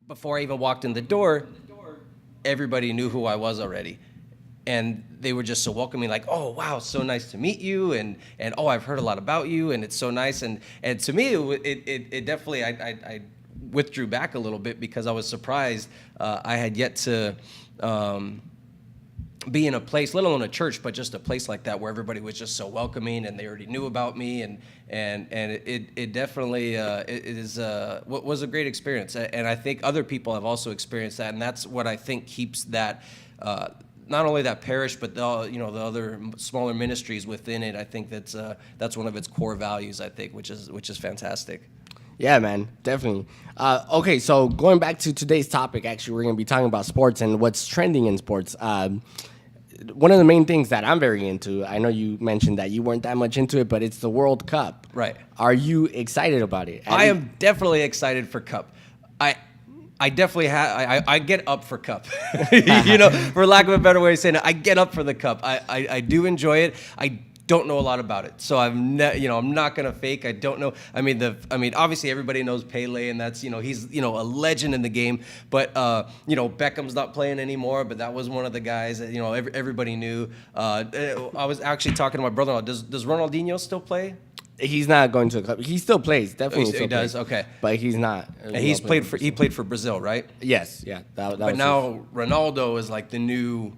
before I even walked in the door, everybody knew who I was already. And they were just so welcoming, like, oh, wow, so nice to meet you. And oh, I've heard a lot about you, and it's so nice. And to me, it definitely, I withdrew back a little bit because I was surprised. I had yet to be in a place, let alone a church, but just a place like that where everybody was just so welcoming and they already knew about me, and it definitely was a great experience, and I think other people have also experienced that, and that's what I think keeps that not only that parish, but the other smaller ministries within it. I think that's one of its core values, I think, which is fantastic. Yeah, man, definitely. Okay, so going back to today's topic, actually, we're going to be talking about sports and what's trending in sports. One of the main things that I'm very into, I know you mentioned that you weren't that much into it, but it's the World Cup. Right. Are you excited about it? I am definitely excited for Cup. I definitely I get up for Cup. For lack of a better way of saying it, I get up for the Cup. I do enjoy it. I don't know a lot about it, so I'm not gonna fake. I don't know. I mean, obviously everybody knows Pele, and that's he's a legend in the game. But Beckham's not playing anymore, but that was one of the guys that everybody knew. I was actually talking to my brother-in-law. Does Ronaldinho still play? He's not going to a club. He still plays, definitely. He does. Okay, but he's not. And he played for Brazil, right? Yes, yeah. But now Ronaldo is like the new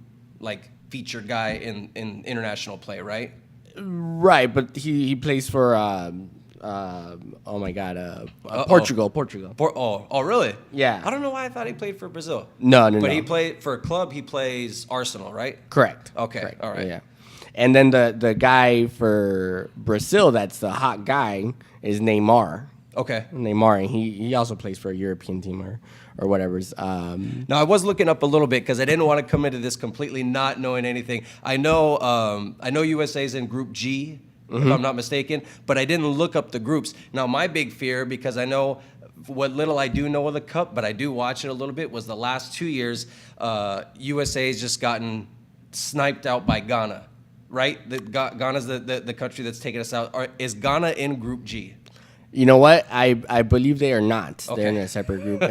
featured guy in international play, right? Right, but he plays for Portugal. Oh, really? Yeah. I don't know why I thought he played for Brazil. No. But he played for a club. He plays Arsenal, right? Correct. Okay. Correct. All right. Yeah. And then the guy for Brazil, that's the hot guy, is Neymar. Okay. Neymar, and he also plays for a European team or whatever. Now, I was looking up a little bit because I didn't want to come into this completely not knowing anything. I know USA's in Group G, if I'm not mistaken, but I didn't look up the groups. Now, my big fear, because I know what little I do know of the Cup, but I do watch it a little bit, was the last 2 years, USA's just gotten sniped out by Ghana, right? Ghana's the country that's taking us out. Is Ghana in Group G? You know what? I believe they are not. Okay. They're in a separate group.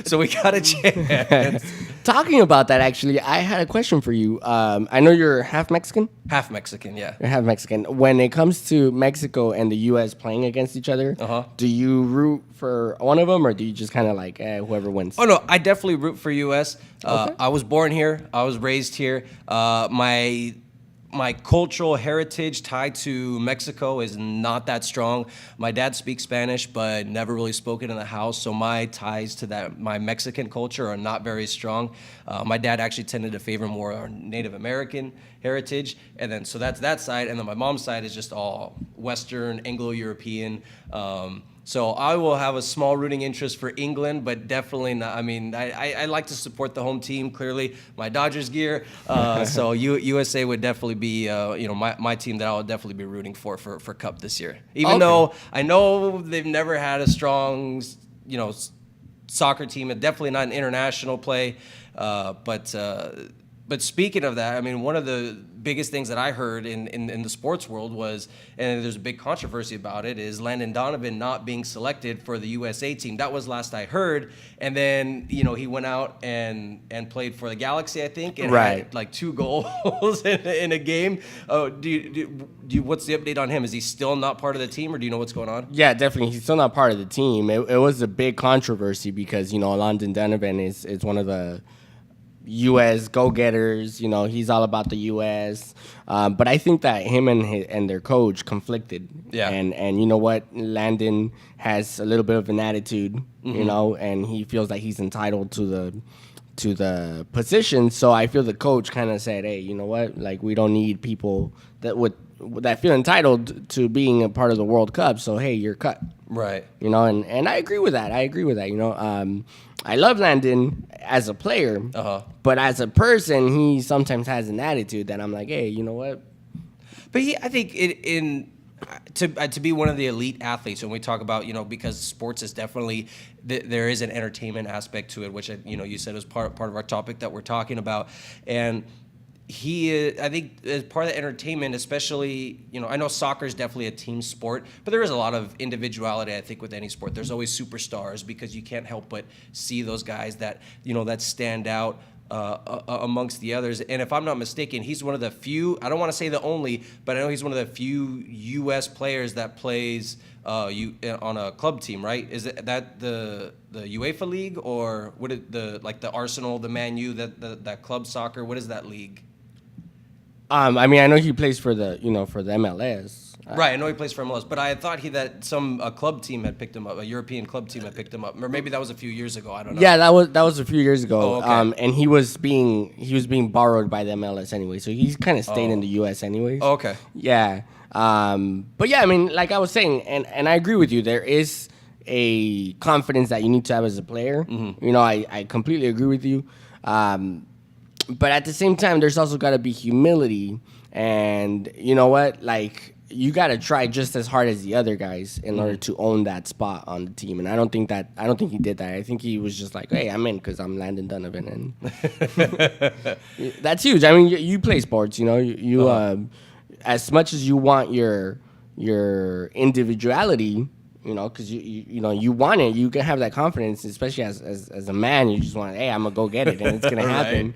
So we got a chance. Talking about that, actually, I had a question for you. I know you're half Mexican. Half Mexican, yeah. You're half Mexican. When it comes to Mexico and the U.S. playing against each other, do you root for one of them, or do you just kind of like whoever wins? Oh, no, I definitely root for U.S. Okay. I was born here. I was raised here. My cultural heritage tied to Mexico is not that strong. My dad speaks Spanish, but never really spoke it in the house, so my ties to my Mexican culture are not very strong. My dad actually tended to favor more our Native American heritage, and then so that's that side, and then my mom's side is just all Western, Anglo-European. So I will have a small rooting interest for England, but definitely not. I mean, I like to support the home team, clearly. My Dodgers gear. So USA would definitely be, my team that I would definitely be rooting for Cup this year. Even though I know they've never had a strong, soccer team, and definitely not an international play. But speaking of that, I mean, one of the biggest things that I heard in the sports world was, and there's a big controversy about it, is Landon Donovan not being selected for the USA team. That was last I heard. And then, he went out and played for the Galaxy, I think, and had like 2 goals in a game. Oh, what's the update on him? Is he still not part of the team, or do you know what's going on? Yeah, definitely. He's still not part of the team. It was a big controversy because, Landon Donovan is one of the U.S. go-getters, he's all about the U.S. But I think that him and their coach conflicted. Yeah. And you know what? Landon has a little bit of an attitude, and he feels that he's entitled to the position. So I feel the coach kind of said, hey, you know what? Like, we don't need people that feel entitled to being a part of the World Cup. So, hey, you're cut. Right. And I agree with that. I love Landon as a player, but as a person, he sometimes has an attitude that I'm like, hey, you know what? But I think to be one of the elite athletes, when we talk about, because sports is definitely, there is an entertainment aspect to it, which, you said was part of our topic that we're talking about. And I think, as part of the entertainment, especially, I know soccer is definitely a team sport, but there is a lot of individuality, I think, with any sport. There's always superstars because you can't help but see those guys that, that stand out amongst the others. And if I'm not mistaken, he's one of the few, I don't want to say the only, but I know he's one of the few U.S. players that plays on a club team, right? Is that the UEFA league, or what is the Arsenal, the Man U, that club soccer? What is that league? I mean, I know he plays for the MLS. Right, I know he plays for MLS, but I thought a club team had picked him up, a European club team had picked him up, or maybe that was a few years ago. I don't know. Yeah, that was a few years ago. Oh, okay. And he was being borrowed by the MLS anyway, so he's kind of staying in the US anyways. Oh, okay. Yeah. But yeah, I mean, like I was saying, and I agree with you. There is a confidence that you need to have as a player. Mm-hmm. I completely agree with you. But at the same time, there's also got to be humility, and you know what? Like, you got to try just as hard as the other guys in order to own that spot on the team. And I don't think he did that. I think he was just like, hey, I'm in because I'm Landon Donovan, and that's huge. I mean, you play sports, as much as you want your individuality. Because you want it, you can have that confidence, especially as a man. You just want, hey, I'm gonna go get it, and it's gonna happen.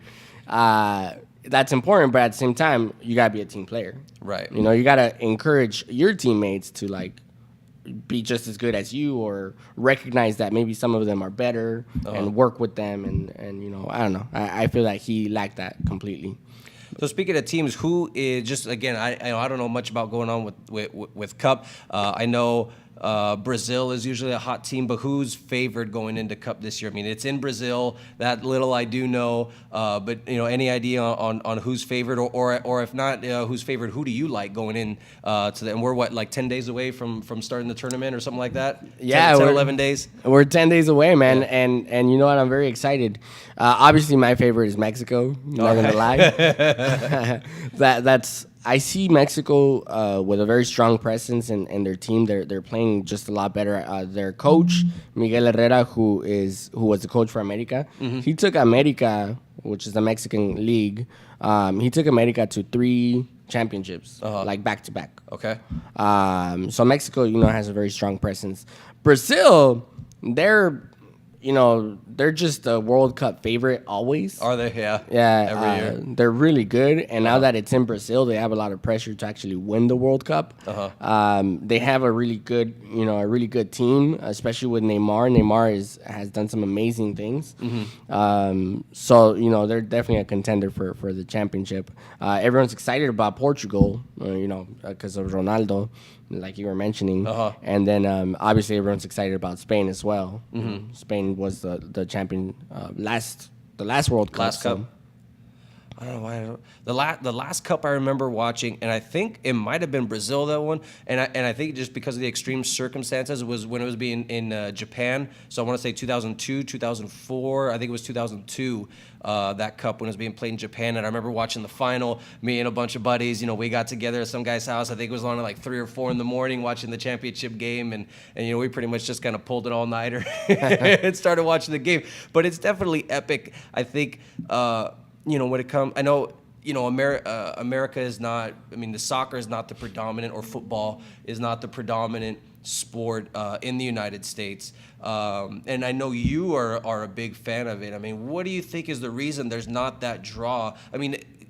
That's important, but at the same time, you gotta be a team player. Right. You gotta encourage your teammates to like be just as good as you, or recognize that maybe some of them are better and work with them. And I don't know. I feel like he lacked that completely. So speaking of teams, who is just again? I don't know much about going on with Cup. I know Brazil is usually a hot team, but who's favored going into Cup this year? I mean, it's in Brazil. That little I do know, but any idea on who's favored, or if not, who's favored? Who do you like going in to the? And we're like 10 days away from starting the tournament or something like that. Yeah, 10 11 dadays. We're 10 days away, man, Yeah. and you know what? I'm very excited. Obviously, my favorite is Mexico. Not gonna lie. I see Mexico with a very strong presence in their team. They're playing just a lot better. Their coach Miguel Herrera, who was the coach for America, he took America, which is the Mexican league. He took America to 3 championships, like back to back. Okay. So Mexico, has a very strong presence. Brazil, they're just a World Cup favorite always. Are they? Yeah. Yeah. Every year. They're really good, and now that it's in Brazil, they have a lot of pressure to actually win the World Cup. They have a really good team, especially with Neymar. Neymar has done some amazing things. So they're definitely a contender for the championship. Everyone's excited about Portugal, because of Ronaldo, like you were mentioning. And then obviously everyone's excited about Spain as well. Spain was the champion the last World Cup. Last Cup. I don't know why. The last Cup I remember watching, and I think it might have been Brazil, that one. And I think just because of the extreme circumstances, was when it was being in Japan. So I want to say 2002, 2004. I think it was 2002. That Cup when it was being played in Japan, and I remember watching the final. Me and a bunch of buddies, we got together at some guy's house. I think it was on at like 3 or 4 in the morning, watching the championship game, and we pretty much just kind of pulled it all nighter and started watching the game. But it's definitely epic. I think. When it comes, I know, America is not, the soccer is not the predominant, or football is not the predominant sport in the United States. And I know you are a big fan of it. What do you think is the reason there's not that draw?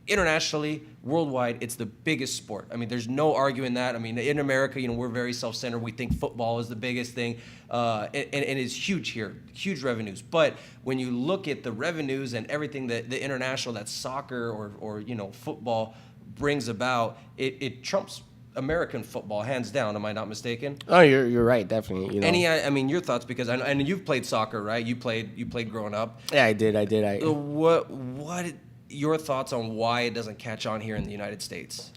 Internationally, worldwide, it's the biggest sport. There's no arguing that. In America, we're very self-centered. We think football is the biggest thing, and it's huge here, huge revenues. But when you look at the revenues and everything that the international, that soccer or football brings about, it trumps American football hands down. Am I not mistaken? Oh, you're right, definitely. Your thoughts, because and you've played soccer, right? You played growing up. Yeah, I did. What your thoughts on why it doesn't catch on here in the United States?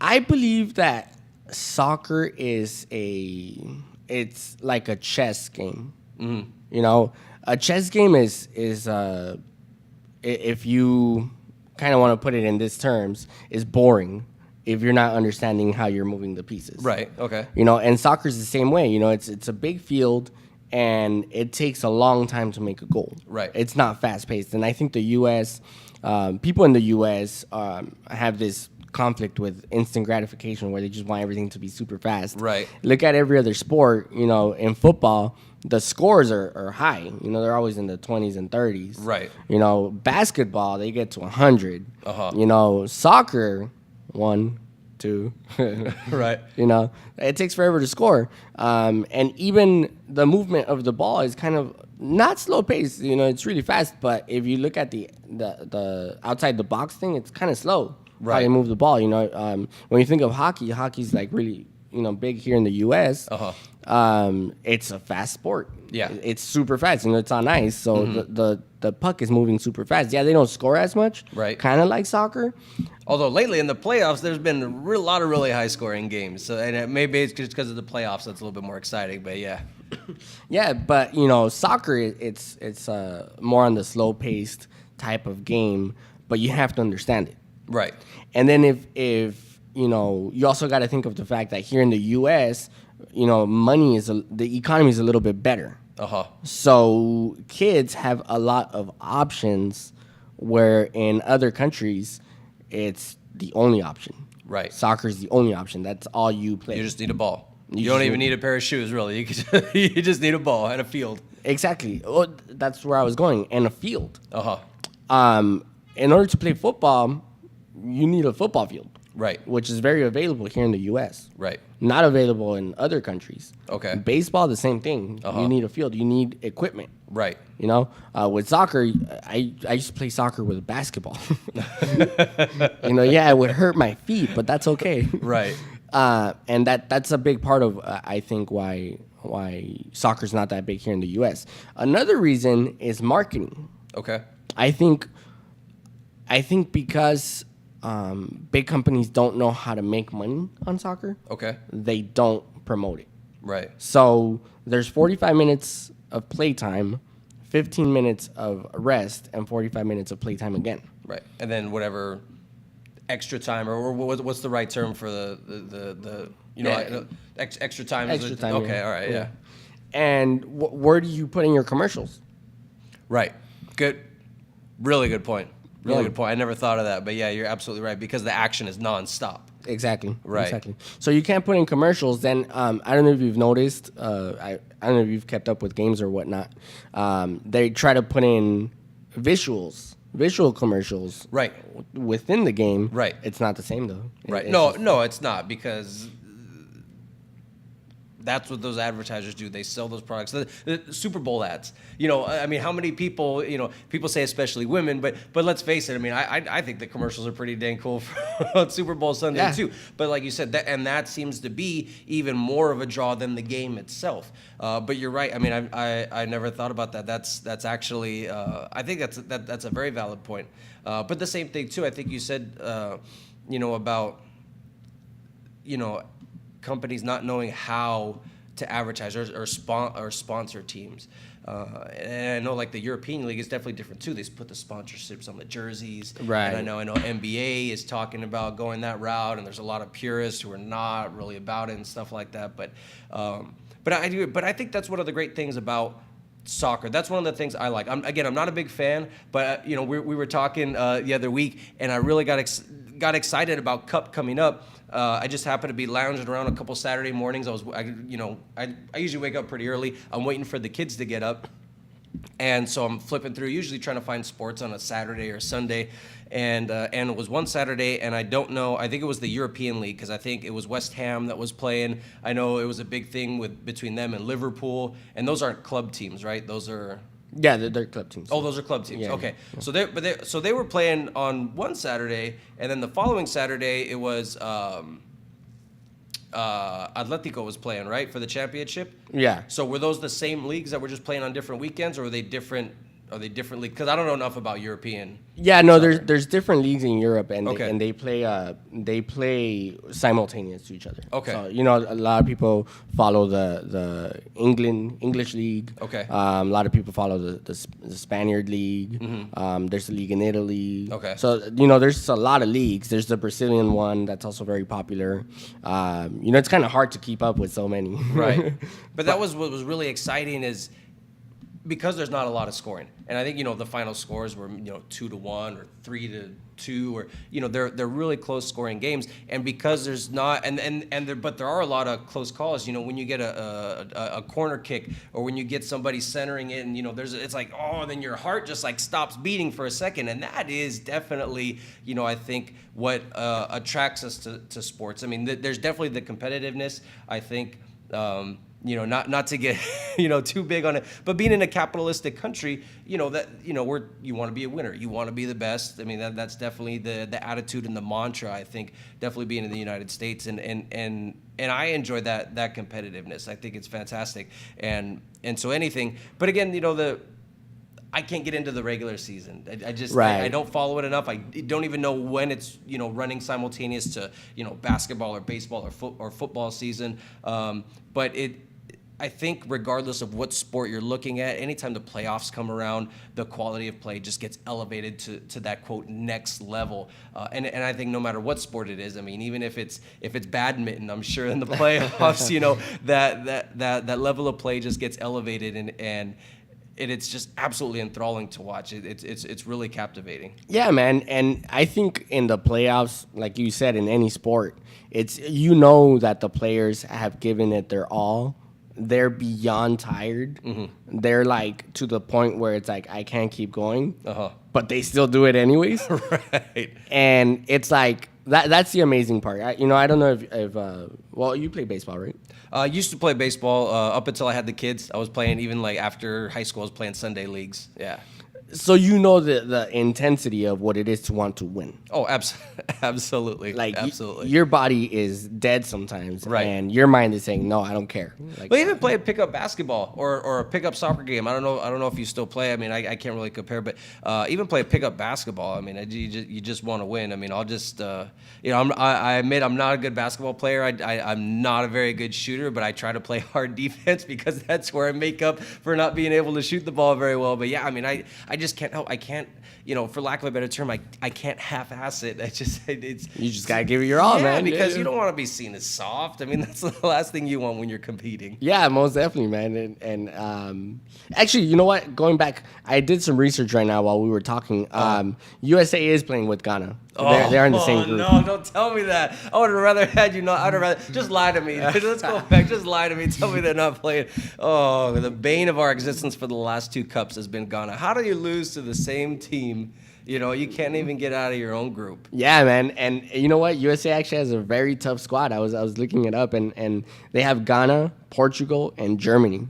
I believe that soccer it's like a chess game. A chess game is if you kind of want to put it in this terms, is boring if you're not understanding how you're moving the pieces. Right. Okay. And soccer's the same way. It's a big field, and it takes a long time to make a goal. Right. It's not fast paced, and I think the U.S. People in the U.S. Have this conflict with instant gratification where they just want everything to be super fast. Right. Look at every other sport. In football, the scores are high. They're always in the 20s and 30s. Right. Basketball, they get to 100. Uh-huh. Soccer, 1, 2. Right. It takes forever to score. And even the movement of the ball is kind of not slow paced. It's really fast. But if you look at the outside the box thing, it's kind of slow. How Right. you move the ball. When you think of hockey, hockey's like really big here in the U.S. It's a fast sport. Yeah. It's super fast. It's on ice, so the puck is moving super fast. Yeah, they don't score as much. Right. Kind of like soccer. Although lately in the playoffs, there's been a lot of really high scoring games. So maybe it's just because of the playoffs that's a little bit more exciting. But yeah. Yeah, but soccer it's more on the slow paced type of game, but you have to understand it. Right. And then if you also got to think of the fact that here in the U.S., the economy is a little bit better. So kids have a lot of options, where in other countries, it's the only option. Right. Soccer is the only option. That's all you play. You just need a ball. You just don't even need a pair of shoes, really. You just need a ball and a field. Exactly. Oh, that's where I was going. And a field. In order to play football, you need a football field. Right. Which is very available here in the U.S. Right. Not available in other countries. Okay. Baseball, the same thing. You need a field. You need equipment. Right. With soccer, I used to play soccer with basketball. Yeah, it would hurt my feet, but that's okay. Right. And that's a big part of I think why soccer's not that big here in the U.S. Another reason is marketing. Okay. I think because big companies don't know how to make money on soccer. Okay. They don't promote it. Right. So there's 45 minutes of playtime, 15 minutes of rest, and 45 minutes of playtime again. Right. And then whatever extra time, or what's the right term for the extra time? Extra time. Okay. Yeah. All right. Yeah. And where do you put in your commercials? Right. Good. Really good point. Really Yeah. good point. I never thought of that, but yeah, you're absolutely right, because the action is nonstop. Exactly. Right. Exactly. So you can't put in commercials. Then I don't know if you've noticed. I don't know if you've kept up with games or whatnot. They try to put in visual commercials. Right. Within the game. Right. It's not the same though. Right. It's No, just- it's not, because that's what those advertisers do. They sell those products. The Super Bowl ads. How many people? People say especially women, but let's face it. I think the commercials are pretty dang cool on Super Bowl Sunday too. But like you said, that seems to be even more of a draw than the game itself. But you're right. I never thought about that. That's actually I think that's a very valid point. But the same thing too. I think you said about companies not knowing how to advertise or sponsor teams. And I know like the European League is definitely different too. They put the sponsorships on the jerseys. Right. And I know NBA is talking about going that route, and there's a lot of purists who are not really about it and stuff like that. But I think that's one of the great things about soccer. That's one of the things I like. I'm not a big fan, but we were talking the other week, and I really got excited about Cup coming up. I just happened to be lounging around a couple Saturday mornings. I usually wake up pretty early. I'm waiting for the kids to get up, and so I'm flipping through, usually trying to find sports on a Saturday or Sunday, and it was one Saturday, and I don't know. I think it was the European League, because I think it was West Ham that was playing. I know it was a big thing between them and Liverpool, and those aren't club teams, right? Those are. Yeah, they're club teams. Oh, those are club teams. Yeah, Okay, yeah. So they were playing on one Saturday, and then the following Saturday it was Atletico was playing, right, for the championship. Yeah. So were those the same leagues that were just playing on different weekends, or were they different are they differently? Because I don't know enough about European. Yeah, no, soccer. there's different leagues in Europe, and Okay. they play simultaneous to each other. Okay. So a lot of people follow the English league. Okay. A lot of people follow the Spaniard league. There's a league in Italy. Okay. So there's a lot of leagues. There's the Brazilian one that's also very popular. It's kind of hard to keep up with so many. Right. But that was what was really exciting is because there's not a lot of scoring. And I think, the final scores were, 2-1 or 3-2 or, they're really close scoring games. And because there's not, but there are a lot of close calls, when you get a corner kick or when you get somebody centering it and, it's like, oh, then your heart just like stops beating for a second. And that is definitely, I think what attracts us to sports. I mean, there's definitely the competitiveness, I think, not to get, too big on it, but being in a capitalistic country, that, where you want to be a winner, you want to be the best. I mean, that's definitely the attitude and the mantra, I think, definitely being in the United States. And I enjoy that competitiveness. I think it's fantastic. And so anything, but again, I can't get into the regular season. I just Right. I don't follow it enough. I don't even know when it's running simultaneous to basketball or baseball or football season. But I think regardless of what sport you're looking at, anytime the playoffs come around, the quality of play just gets elevated to that quote next level. And I think no matter what sport it is, I mean, even if it's badminton, I'm sure in the playoffs, that level of play just gets elevated and it's just absolutely enthralling to watch. It's really captivating. Yeah, man, and I think in the playoffs, like you said, in any sport, it's that the players have given it their all. They're beyond tired. Mm-hmm. They're like to the point where it's like I can't keep going, but they still do it anyways. Right. And it's like that's the amazing part. I don't know if well, you play baseball, right? I used to play baseball up until I had the kids. I was playing even like after high school. I was playing Sunday leagues. Yeah. So the intensity of what it is to want to win. Oh, absolutely. Like absolutely. Your body is dead sometimes, Right. And your mind is saying, "No, I don't care." Like, But even play a pickup basketball or a pickup soccer game. I don't know if you still play. I mean, I can't really compare, but even play a pickup basketball. I mean, you just want to win. I mean, I'll just I admit I'm not a good basketball player. I'm not a very good shooter, but I try to play hard defense because that's where I make up for not being able to shoot the ball very well. But yeah, I mean, I just can't help. I can't, for lack of a better term, I can't half-ass it. you just gotta give it your all, man. Because you don't want to be seen as soft. I mean, that's the last thing you want when you're competing. Yeah, most definitely, man. And actually, you know what? Going back, I did some research right now while we were talking. USA is playing with Ghana. They're in the same group. No, don't tell me that. I would have rather had you not. I'd have rather just lie to me. Let's go back. Just lie to me. Tell me they're not playing. Oh, the bane of our existence for the last two cups has been Ghana. How do you lose to the same team? You can't even get out of your own group. Yeah, man. And you know what? USA actually has a very tough squad. I was looking it up, and they have Ghana, Portugal, and Germany.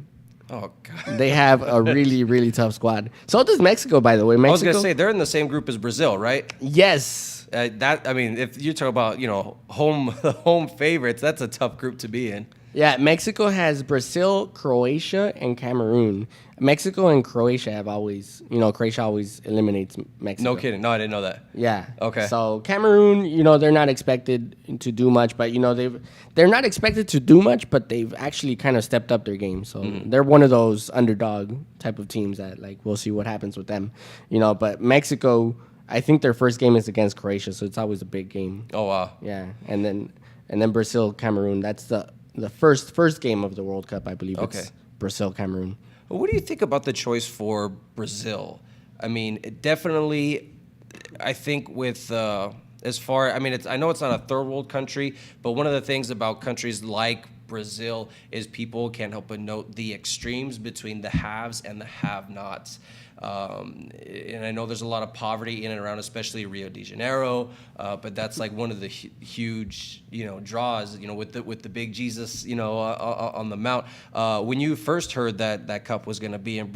Oh, God. They have a really, really tough squad. So does Mexico, by the way. Mexico, I was going to say, they're in the same group as Brazil, right? Yes. If you talk about, home favorites, that's a tough group to be in. Yeah, Mexico has Brazil, Croatia, and Cameroon. Mexico and Croatia have always, Croatia always eliminates Mexico. No kidding. No, I didn't know that. Yeah. Okay. So Cameroon, they're not expected to do much, but they're not expected to do much, but they've actually kind of stepped up their game. So they're one of those underdog type of teams that we'll see what happens with them. But Mexico, I think their first game is against Croatia, so it's always a big game. Oh wow. Yeah, and then Brazil, Cameroon. That's the first game of the World Cup, I believe. Okay. It's Brazil, Cameroon. Well, what do you think about the choice for Brazil? I mean, definitely, I think with I know it's not a third world country, but one of the things about countries like Brazil is people can't help but note the extremes between the haves and the have-nots. And I know there's a lot of poverty in and around, especially Rio de Janeiro, but that's like one of the huge, draws, with the big Jesus, on the Mount. When you first heard that cup was going to be in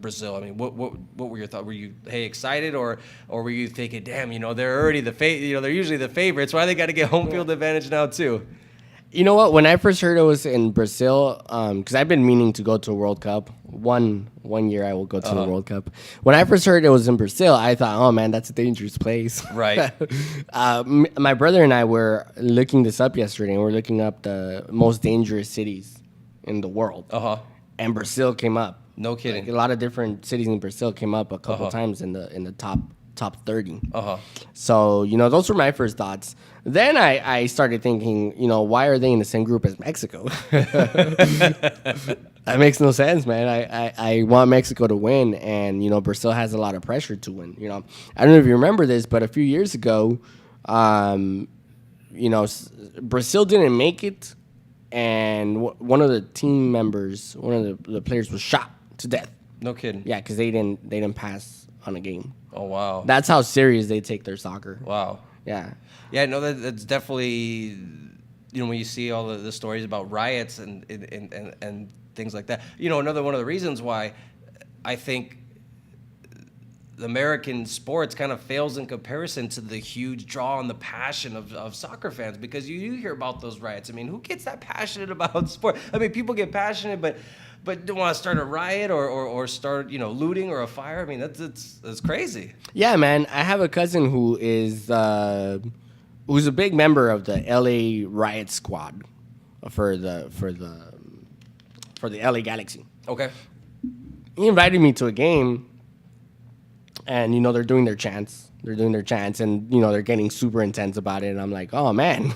Brazil, I mean, what were your thoughts? Were you excited, or were you thinking, damn, they're already they're usually the favorites. Why they got to get home field advantage now too? You know what? When I first heard it was in Brazil, because I've been meaning to go to a World Cup. One year I will go to the World Cup. When I first heard it was in Brazil, I thought, oh man, that's a dangerous place. Right. My brother and I were looking this up yesterday, and we're looking up the most dangerous cities in the world. And Brazil came up. No kidding. Like, a lot of different cities in Brazil came up a couple times in the top 30. So, those were my first thoughts. Then I started thinking, why are they in the same group as Mexico? That makes no sense, man. I want Mexico to win, and, Brazil has a lot of pressure to win. I don't know if you remember this, but a few years ago, Brazil didn't make it, and one of the team members, one of the players was shot to death. No kidding. Yeah, because they didn't pass on a game. Oh, wow. That's how serious they take their soccer. Wow. Yeah. Yeah, no, that's definitely, when you see all the stories about riots and things like that. Another one of the reasons why I think the American sports kind of fails in comparison to the huge draw and the passion of soccer fans, because you hear about those riots. I mean, who gets that passionate about sport? I mean, people get passionate, but don't want to start a riot or start looting or a fire. I mean, that's crazy. Yeah, man. I have a cousin who is who's a big member of the LA riot squad for the LA Galaxy. Okay. He invited me to a game, and they're doing their chants. And they're getting super intense about it. And I'm like, oh man,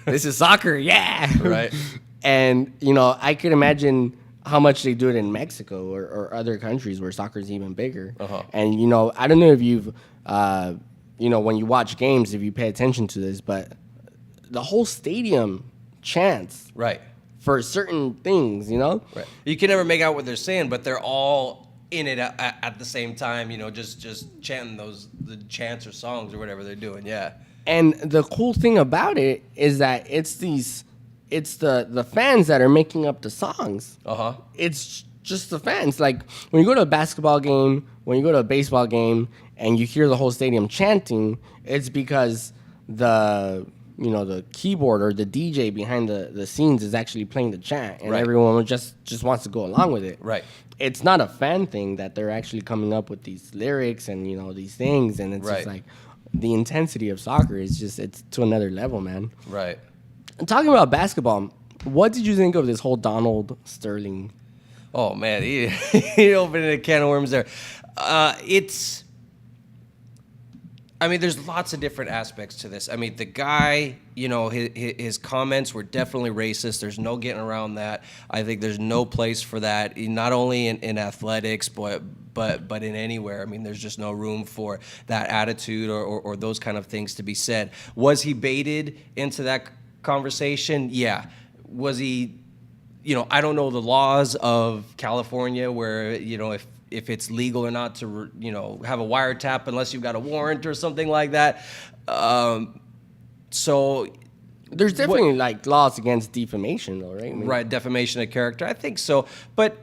this is soccer, yeah. Right. And I could imagine how much they do it in Mexico or other countries where soccer is even bigger. And I don't know if you've when you watch games, if you pay attention to this, but the whole stadium chants right for certain things. Right. You can never make out what they're saying, but they're all in it at the same time. Just chanting the chants or songs or whatever they're doing. Yeah. And the cool thing about it is that it's the fans that are making up the songs. It's just the fans. Like when you go to a basketball game, when you go to a baseball game, and you hear the whole stadium chanting, it's because the keyboard or the DJ behind the scenes is actually playing the chant, and everyone just wants to go along with it. Right. It's not a fan thing that they're actually coming up with these lyrics and these things, and it's just like the intensity of soccer is it's to another level, man. Right. And talking about basketball, what did you think of this whole Donald Sterling? Oh man, he opened a can of worms there. There's lots of different aspects to this. I mean, the guy, his comments were definitely racist. There's no getting around that. I think there's no place for that, not only in athletics, but in anywhere. I mean, there's just no room for that attitude or those kind of things to be said. Was he baited into that conversation? Yeah. Was he, I don't know the laws of California where, if it's legal or not to, have a wiretap unless you've got a warrant or something like that. So there's definitely laws against defamation, though, right? Right, defamation of character. I think so, but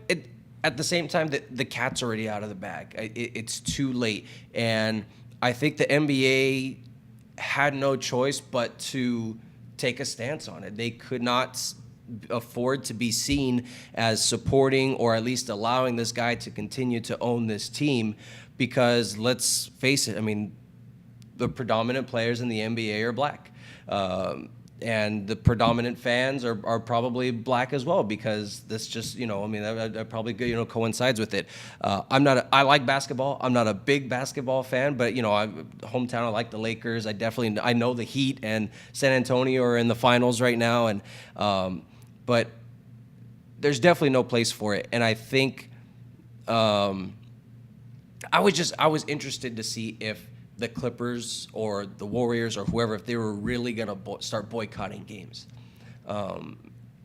at the same time, the cat's already out of the bag. It's too late, and I think the NBA had no choice but to take a stance on it. They could not afford to be seen as supporting or at least allowing this guy to continue to own this team, because let's face it, I mean, the predominant players in the NBA are black. And the predominant fans are probably black as well, because this just, that probably, coincides with it. I like basketball. I'm not a big basketball fan, but, I'm hometown. I like the Lakers. I know the Heat and San Antonio are in the finals right now. And, but there's definitely no place for it. And I think, I was interested to see if the Clippers or the Warriors or whoever, if they were really going to start boycotting games.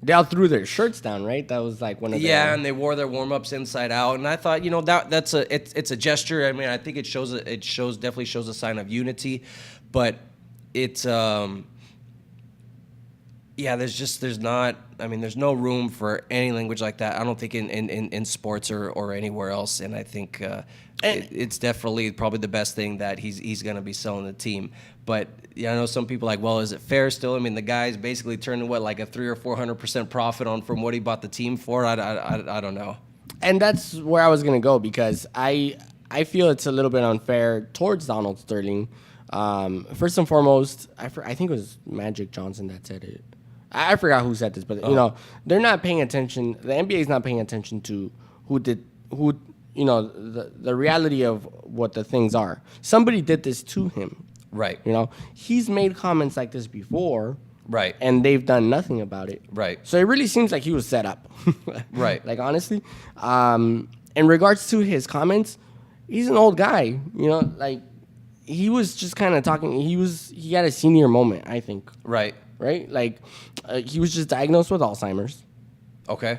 They all threw their shirts down, right? That was like one of the... Yeah, and they wore their warm-ups inside out. And I thought, that's it's a gesture. I mean, I think it definitely shows a sign of unity. But it's... Yeah, there's not. I mean, there's no room for any language like that. I don't think in sports or anywhere else. And I think it's definitely probably the best thing that he's going to be selling the team. But yeah, I know some people like, well, is it fair still? I mean, the guy's basically turning like a 300 or 400% profit on from what he bought the team for. I don't know. And that's where I was gonna go, because I feel it's a little bit unfair towards Donald Sterling. First and foremost, I think it was Magic Johnson that said it. I forgot who said this, but they're not paying attention. The NBA is not paying attention to the reality of what the things are. Somebody did this to him. Right. He's made comments like this before. Right. And they've done nothing about it. Right. So it really seems like he was set up. Right. Like, honestly. In regards to his comments, he's an old guy. Like, he was just kind of talking. He had a senior moment, I think. Right. Right? Like, he was just diagnosed with Alzheimer's. Okay.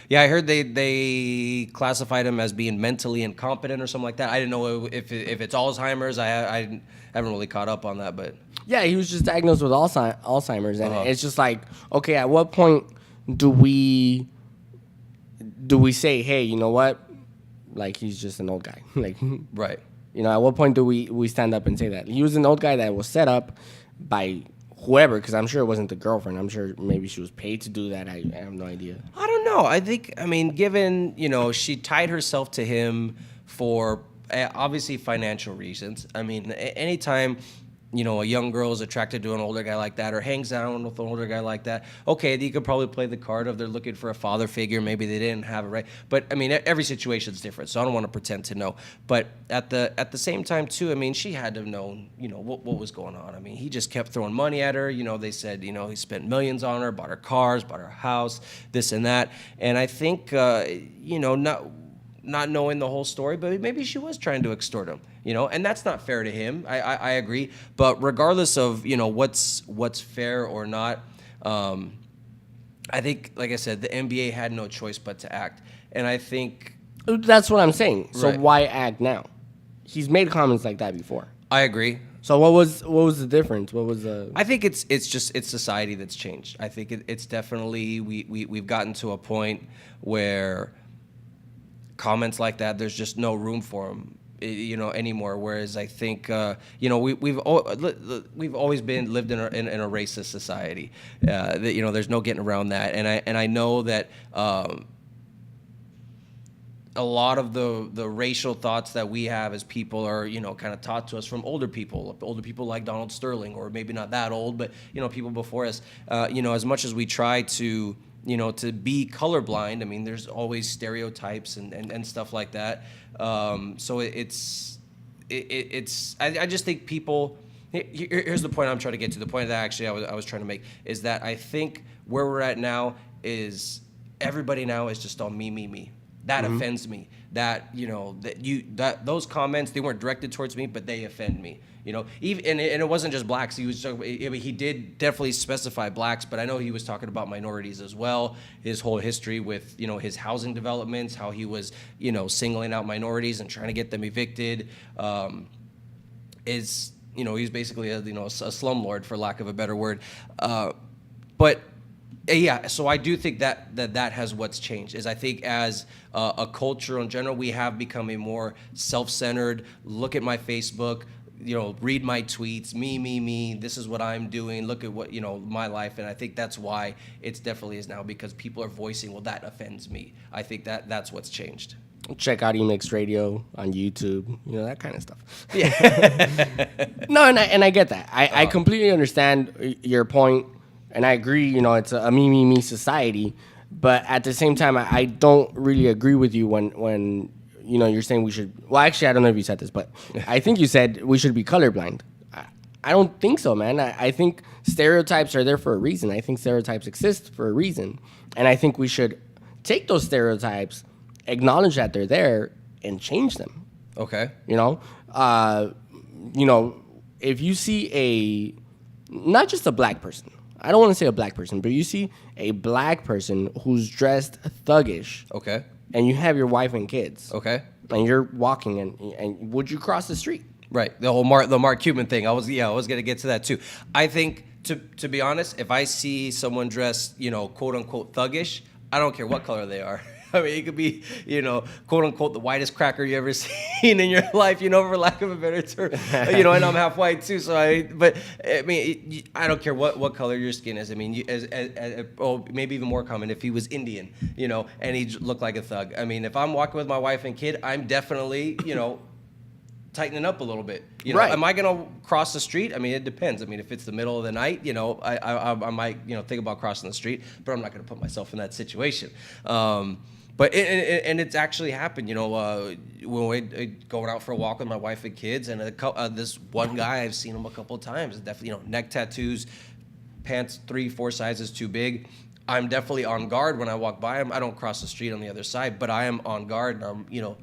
Yeah, I heard they classified him as being mentally incompetent or something like that. I didn't know if it's Alzheimer's. I haven't really caught up on that, but yeah, he was just diagnosed with Alzheimer's, and it's just like, okay, at what point do we say, hey, you know what? Like, he's just an old guy. Like, right. At what point do we stand up and say that? He was an old guy that was set up by whoever, because I'm sure it wasn't the girlfriend. I'm sure maybe she was paid to do that. I have no idea. I don't know. I mean, given, she tied herself to him for obviously financial reasons. I mean, anytime, a young girl is attracted to an older guy like that or hangs out with an older guy like that, okay, you could probably play the card of they're looking for a father figure. Maybe they didn't have it right. But, I mean, every situation is different, so I don't want to pretend to know. But at the same time, too, I mean, she had to have known, what was going on. I mean, he just kept throwing money at her. They said, he spent millions on her, bought her cars, bought her house, this and that. And I think, not knowing the whole story, but maybe she was trying to extort him, and that's not fair to him. I agree. But regardless of, what's fair or not, I think, like I said, the NBA had no choice but to act. And I think that's what I'm saying. So right. Why act now? He's made comments like that before. I agree. So what was the difference? What was the? I think it's society that's changed. I think it's definitely we've gotten to a point where comments like that, there's just no room for them, anymore. Whereas I think, we've always lived in a racist society. That, there's no getting around that. And I know that a lot of the racial thoughts that we have as people are, kind of taught to us from older people like Donald Sterling, or maybe not that old, but, people before us. As much as we try to be colorblind, I mean, there's always stereotypes and stuff like that. So I just think people. Here's the point I'm trying to get to. The point that actually I was trying to make is that I think where we're at now is everybody now is just on me. That offends me. That those comments, they weren't directed towards me, but they offend me. Even and it wasn't just blacks. He did definitely specify blacks, but I know he was talking about minorities as well. His whole history with his housing developments, how he was singling out minorities and trying to get them evicted, he's basically a slumlord, for lack of a better word, but. Yeah, so I do think that has what's changed. Is I think as a culture in general, we have become a more self-centered. Look at my Facebook, read my tweets. Me. This is what I'm doing. Look at what my life, and I think that's why it's definitely is now, because people are voicing, well, that offends me. I think that's what's changed. Check out Emix Radio on YouTube, that kind of stuff. Yeah. No, and I get that. I completely understand your point. And I agree, it's a me society, but at the same time, I don't really agree with you when you're saying we should. Well, actually, I don't know if you said this, but I think you said we should be colorblind. I don't think so, man. I think stereotypes are there for a reason. I think stereotypes exist for a reason, and I think we should take those stereotypes, acknowledge that they're there, and change them. Okay. If you see not just a black person. I don't want to say a black person, but you see a black person who's dressed thuggish. Okay. And you have your wife and kids. Okay. And you're walking, and would you cross the street? Right. The Mark Cuban thing. I was going to get to that too. I think To be honest, if I see someone dressed, quote unquote thuggish, I don't care what color they are. I mean, it could be, quote unquote, the whitest cracker you ever seen in your life, for lack of a better term. And I'm half white too, so I mean, I don't care what color your skin is. I mean, maybe even more common if he was Indian, and he looked like a thug. I mean, if I'm walking with my wife and kid, I'm definitely, tightening up a little bit. Right. Am I gonna cross the street? I mean, it depends. I mean, if it's the middle of the night, I might, think about crossing the street, but I'm not gonna put myself in that situation. But it's actually happened, when we're going out for a walk with my wife and kids, and this one guy, I've seen him a couple of times, definitely, neck tattoos, pants 3-4 sizes too big. I'm definitely on guard when I walk by him. I don't cross the street on the other side, but I am on guard, and I'm,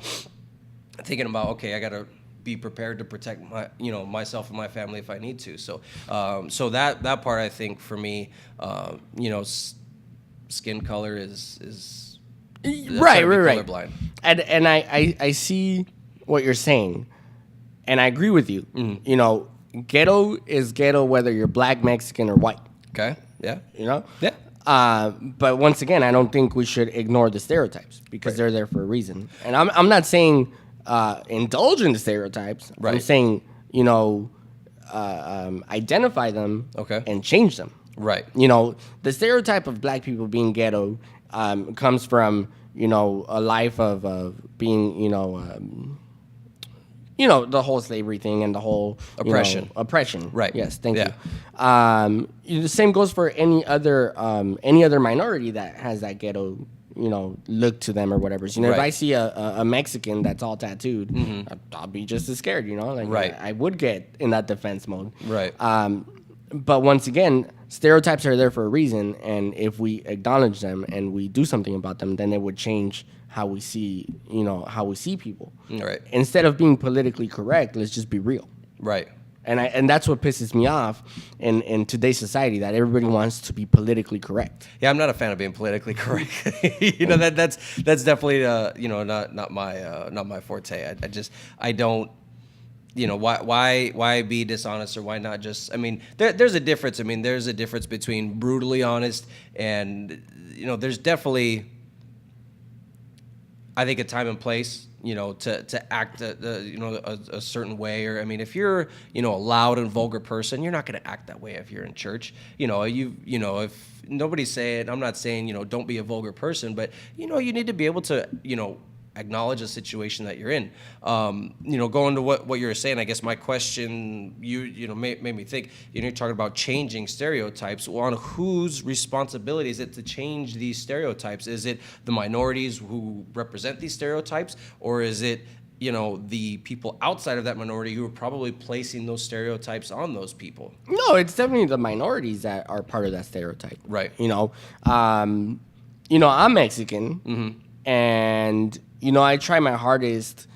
thinking about, okay, I gotta be prepared to protect myself and my family if I need to. So, so that part, I think, for me, skin color is right. colorblind. And I see what you're saying, and I agree with you. Mm-hmm. Ghetto is ghetto whether you're black, Mexican, or white. Okay. Yeah. Yeah. But once again, I don't think we should ignore the stereotypes because they're there for a reason. And I'm not saying indulge in the stereotypes. Right. I'm saying identify them and change them. Right. The stereotype of black people being ghetto comes from a life of being the whole slavery thing and the whole oppression. Oppression. Right. Yes. Thank Yeah. you. The same goes for any other minority that has that ghetto look to them or whatever. So, if Right. I see a Mexican that's all tattooed, Mm-hmm. I'll be just as scared. Right. I would get in that defense mode. Right. But once again, stereotypes are there for a reason, and if we acknowledge them and we do something about them, then it would change how we see, how we see people. Right. Instead of being politically correct, let's just be real. Right. And that's what pisses me off in today's society, that everybody wants to be politically correct. Yeah, I'm not a fan of being politically correct. That's definitely not my forte. I don't. Why be dishonest, or why not just? I mean, there's a difference. I mean, there's a difference between brutally honest and there's definitely, I think, a time and place, to act a certain way. Or, I mean, if you're, a loud and vulgar person, you're not going to act that way if you're in church. If nobody's saying, I'm not saying, don't be a vulgar person, but, you need to be able to, acknowledge the situation that you're in. Going to what you were saying, I guess my question, made me think, you're talking about changing stereotypes. Well, on whose responsibility is it to change these stereotypes? Is it the minorities who represent these stereotypes, or is it, the people outside of that minority who are probably placing those stereotypes on those people? No, it's definitely the minorities that are part of that stereotype. Right. I'm Mexican, Mm-hmm. and I try my hardest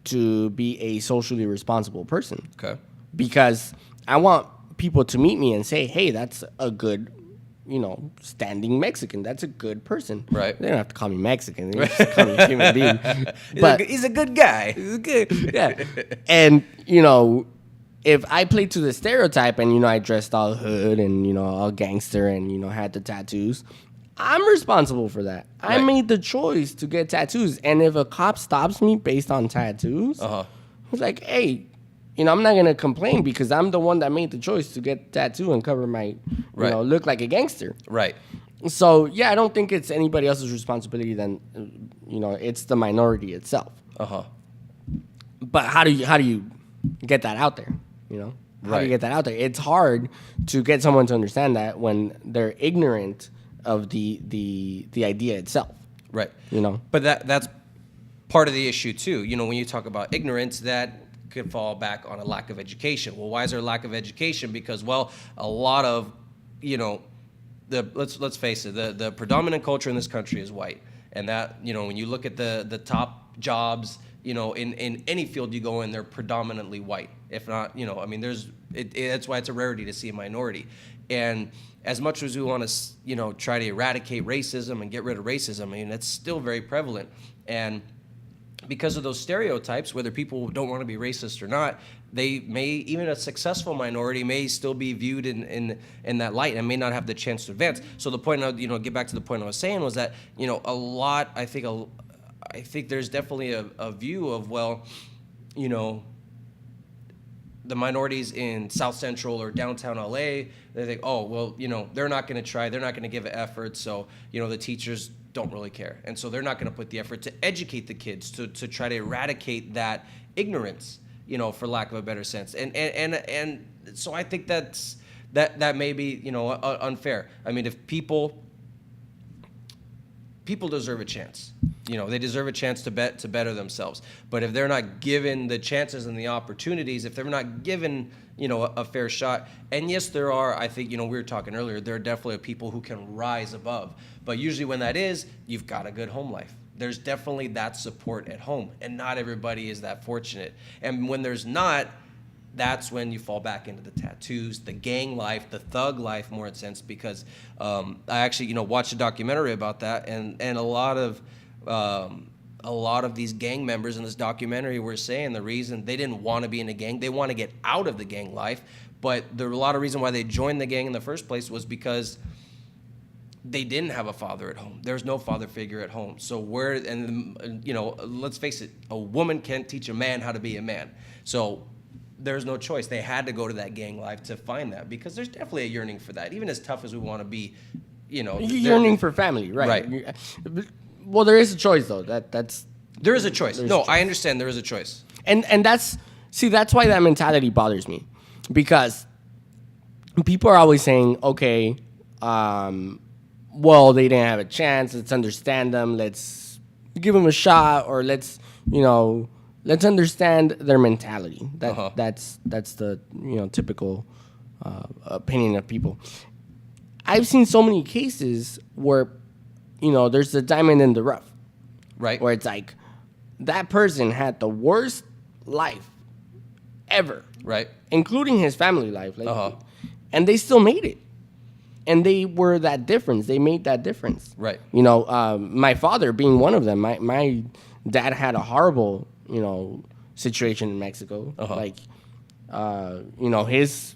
to be a socially responsible person. Okay. Because I want people to meet me and say, hey, that's a good, standing Mexican. That's a good person. Right. They don't have to call me Mexican. They just call me a human being. But he's a good guy. he's good. Yeah. And, if I played to the stereotype and, I dressed all hood and, all gangster and, had the tattoos, I'm responsible for that. Right. I made the choice to get tattoos. And if a cop stops me based on tattoos, he's like, hey, I'm not going to complain because I'm the one that made the choice to get tattoo and cover my, look like a gangster. Right. So, yeah, I don't think it's anybody else's responsibility than, it's the minority itself. But how do you get that out there, How do you get that out there? It's hard to get someone to understand that when they're ignorant of the idea itself. Right. But that's part of the issue too. When you talk about ignorance, that could fall back on a lack of education. Well, why is there a lack of education? Because, well, a lot of, let's face it, the predominant culture in this country is white. And that, when you look at the top jobs, in any field you go in, they're predominantly white. If not, I mean, that's why it's a rarity to see a minority. And as much as we want to, try to eradicate racism and get rid of racism, I mean, it's still very prevalent. And because of those stereotypes, whether people don't want to be racist or not, they may, even a successful minority may still be viewed in that light and may not have the chance to advance. So the point of, get back to the point I was saying was that, I think there's definitely a view of, well, the minorities in South Central or downtown LA, they think, oh, well, they're not going to try, they're not going to give an effort, so, the teachers don't really care. And so they're not going to put the effort to educate the kids, to try to eradicate that ignorance, for lack of a better sense. And so I think that may be, unfair. I mean, if people deserve a chance. They deserve a chance to better themselves. But if they're not given the chances and the opportunities, if they're not given, a fair shot, and yes, there are, I think, we were talking earlier, there are definitely people who can rise above. But usually when that is, you've got a good home life. There's definitely that support at home, and not everybody is that fortunate. And when there's not, that's when you fall back into the tattoos, the gang life, the thug life, more in a sense, because I actually, watched a documentary about that, and a lot of these gang members in this documentary were saying the reason they didn't want to be in a gang, they want to get out of the gang life, but a lot of reason why they joined the gang in the first place was because they didn't have a father at home. There's no father figure at home. So let's face it, a woman can't teach a man how to be a man. So there's no choice. They had to go to that gang life to find that, because there's definitely a yearning for that. Even as tough as we want to be, yearning for family, right? Right. Well, there is a choice though. There is a choice. No, I understand there is a choice. And that's why that mentality bothers me, because people are always saying, okay, well, they didn't have a chance. Let's understand them. Let's give them a shot, or let's understand their mentality. That's the typical opinion of people. I've seen so many cases where there's a diamond in the rough, right? Where it's like that person had the worst life ever, right? Including his family life, and they still made it. And they were that difference. They made that difference. Right. My father being one of them. My dad had a horrible, situation in Mexico. His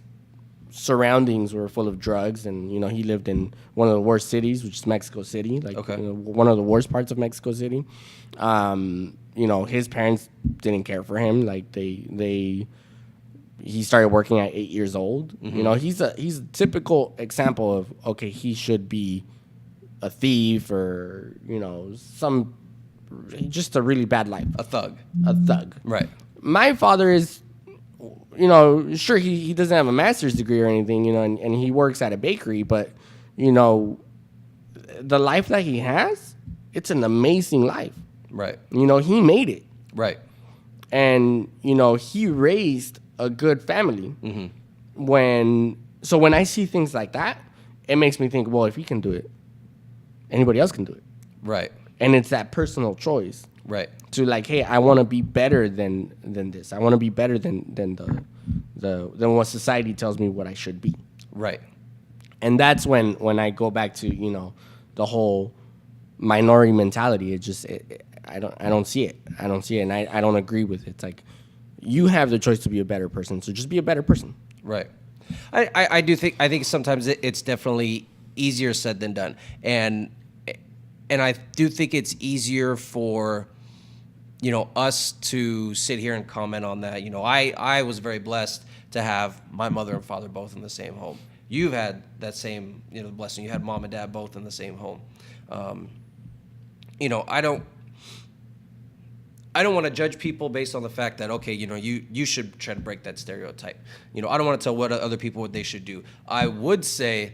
surroundings were full of drugs, and he lived in one of the worst cities, which is Mexico City. One of the worst parts of Mexico City. His parents didn't care for him. He started working at 8 years old. Mm-hmm. He's a typical example of, okay, he should be a thief or, just a really bad life. A thug. Right. My father is, sure, he doesn't have a master's degree or anything, and he works at a bakery, but, the life that he has, it's an amazing life. Right. He made it. Right. And, he raised a good family. Mm-hmm. When I see things like that, it makes me think, well, if he can do it, anybody else can do it. Right. And it's that personal choice. Right. To hey, I want to be better than this. I want to be better than what society tells me what I should be. Right. And that's when I go back to, the whole minority mentality. I don't see it. I don't see it, and I don't agree with it. It's like, you have the choice to be a better person, so just be a better person. Right. I think sometimes it's definitely easier said than done, and I do think it's easier for us to sit here and comment on that. I was very blessed to have my mother and father both in the same home. You've had that same blessing. You had mom and dad both in the same home. I don't want to judge people based on the fact that, okay, you should try to break that stereotype. I don't want to tell other people what they should do. I would say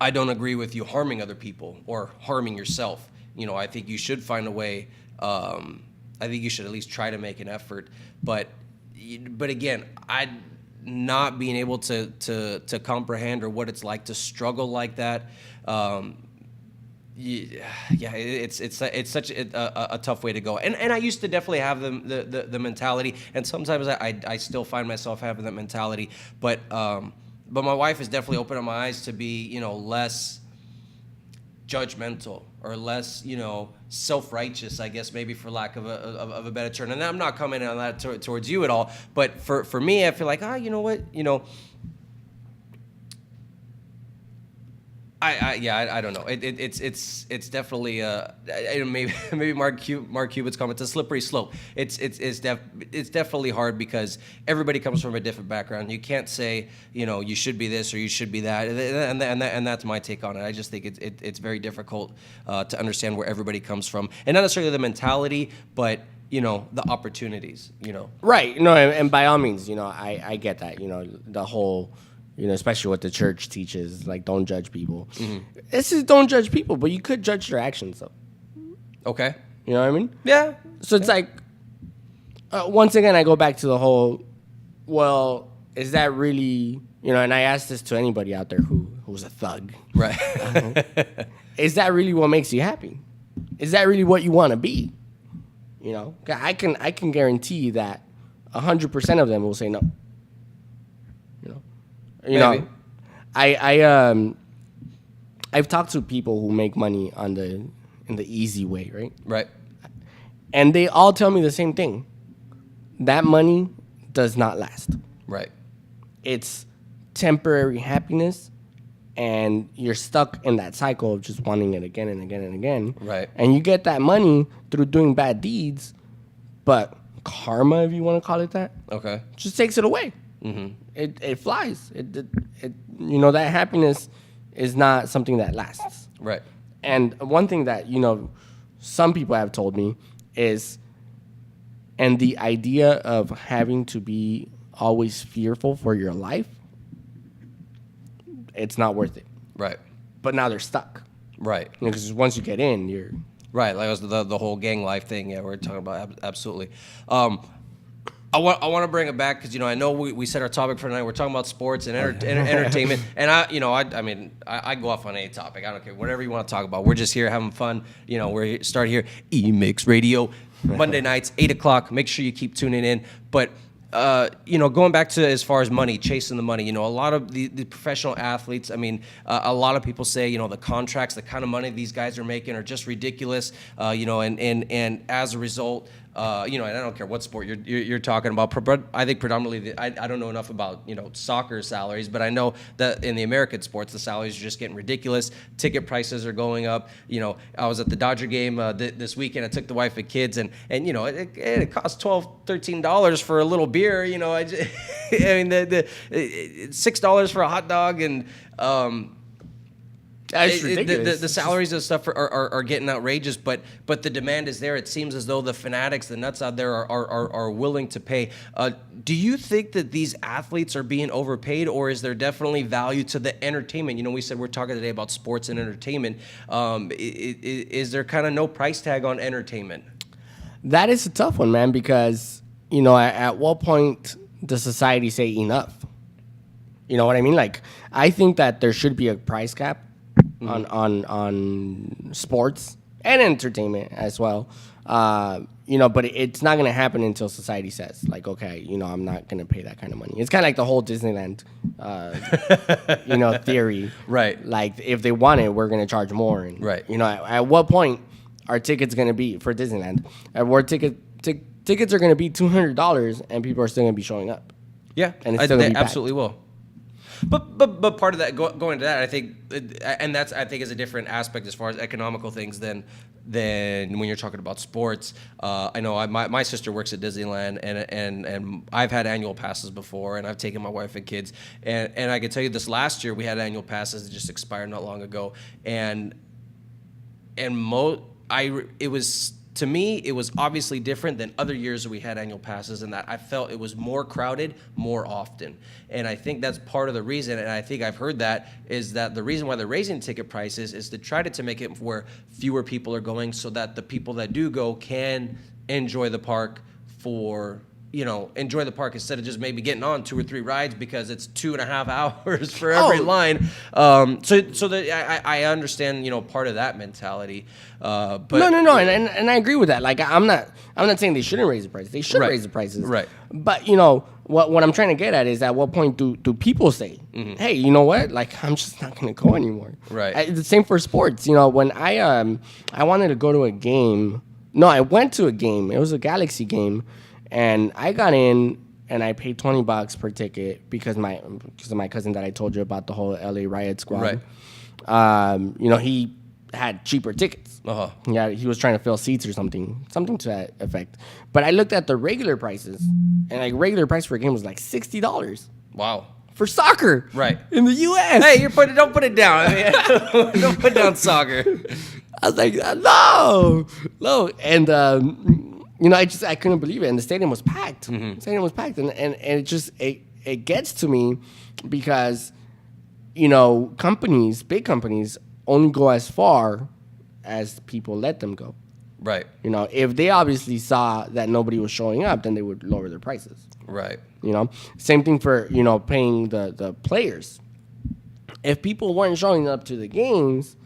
I don't agree with you harming other people or harming yourself. I think you should find a way. I think you should at least try to make an effort. But again, not being able to comprehend or what it's like to struggle like that. It's such a tough way to go, and I used to definitely have the mentality, and sometimes I still find myself having that mentality, but my wife has definitely opened up my eyes to be less judgmental or less, self-righteous, I guess, maybe for lack of a better term. And I'm not commenting on that towards you at all, but for me, I feel like, you know what, I don't know. It's definitely maybe Mark Cuban's comment, it's a slippery slope. It's definitely hard because everybody comes from a different background. You can't say you should be this or you should be that, and that's my take on it. I just think it's very difficult to understand where everybody comes from, and not necessarily the mentality, but the opportunities. Right. No, and by all means, I get that. The whole. Especially what the church teaches, like don't judge people. Mm-hmm. This is don't judge people, but you could judge their actions, though. Okay. You know what I mean? Yeah. So it's like, once again, I go back to the whole, well, is that really, and I ask this to anybody out there who's a thug. Right. Is that really what makes you happy? Is that really what you want to be? I can guarantee that 100% of them will say no. I've talked to people who make money in the easy way, right? Right. And they all tell me the same thing. That money does not last. Right. It's temporary happiness, and you're stuck in that cycle of just wanting it again and again and again. Right. And you get that money through doing bad deeds, but karma, if you want to call it that, okay, just takes it away. Mm-hmm. It flies. That happiness is not something that lasts. Right. And one thing that, some people have told me is, and the idea of having to be always fearful for your life, it's not worth it. Right. But now they're stuck. Right. Because once you get in, you're... Right, like it was the whole gang life thing. Yeah, we're talking about absolutely. I want to bring it back because I know we set our topic for tonight. We're talking about sports and entertainment, and I go off on any topic. I don't care, whatever you want to talk about. We're just here having fun. We're starting here, Emix Radio, Monday nights 8:00. Make sure you keep tuning in. But going back to as far as money, chasing the money. A lot of the professional athletes. A lot of people say the contracts, the kind of money these guys are making are just ridiculous. And as a result. And I don't care what sport you're talking about. But I think predominantly, I don't know enough about soccer salaries, but I know that in the American sports, the salaries are just getting ridiculous. Ticket prices are going up. I was at the Dodger game this weekend. I took the wife and kids, and it costs $12, $13 for a little beer. The $6 for a hot dog, and That's ridiculous. The salaries and stuff are getting outrageous, but the demand is there. It seems as though the fanatics, the nuts out there are willing to pay. Do you think that these athletes are being overpaid, or is there definitely value to the entertainment? We said we're talking today about sports and entertainment. Is there kind of no price tag on entertainment? That is a tough one, man, because, at what point does society say enough? You know what I mean? Like, I think that there should be a price cap. Mm-hmm. on sports and entertainment as well, but it's not going to happen until society says, like, okay, I'm not going to pay that kind of money. It's kind of like the whole Disneyland, theory. Right. Like, if they want it, we're going to charge more. And, right. At what point are tickets going to be for Disneyland? At where tickets are going to be $200 and people are still going to be showing up. Yeah, and it's still they gonna be absolutely will. But part of that going to that, I think, and that's is a different aspect as far as economical things than when you're talking about sports. I know my sister works at Disneyland, and I've had annual passes before, and I've taken my wife and kids, and I can tell you this last year we had annual passes that just expired not long ago, and it was. To me, it was obviously different than other years that we had annual passes, in that I felt it was more crowded more often. And I think that's part of the reason, and I think I've heard that, is that the reason why they're raising ticket prices is to try to make it where fewer people are going, so that the people that do go can enjoy the park instead of just maybe getting on 2 or 3 rides because it's 2.5 hours for every line. I understand, part of that mentality. But no, and I agree with that. Like, I'm not saying they shouldn't raise the prices. They should raise the prices. Right. But what I'm trying to get at is, at what point do people say, hey, you know what? Like, I'm just not going to go anymore. Right. It's the same for sports. You know, when I wanted to go to a game. No, I went to a game. It was a Galaxy game, and I got in and I paid $20 per ticket because of my cousin that I told you about, the whole LA Riot Squad. Right. You know, he had cheaper tickets. Uh-huh. Yeah, he was trying to fill seats or something to that effect. But I looked at the regular prices, and like regular price for a game was like $60 Wow. for soccer. Right. In the U.S. Hey, don't put it down. I mean, don't put down soccer. I was like, no. And you know, I couldn't believe it, and the stadium was packed. The stadium was packed, and it just it gets to me because, you know, big companies only go as far as people let them go. Right. You know, if they obviously saw that nobody was showing up, then they would lower their prices. Right. You know, same thing for, you know, paying the players. If people weren't showing up to the games,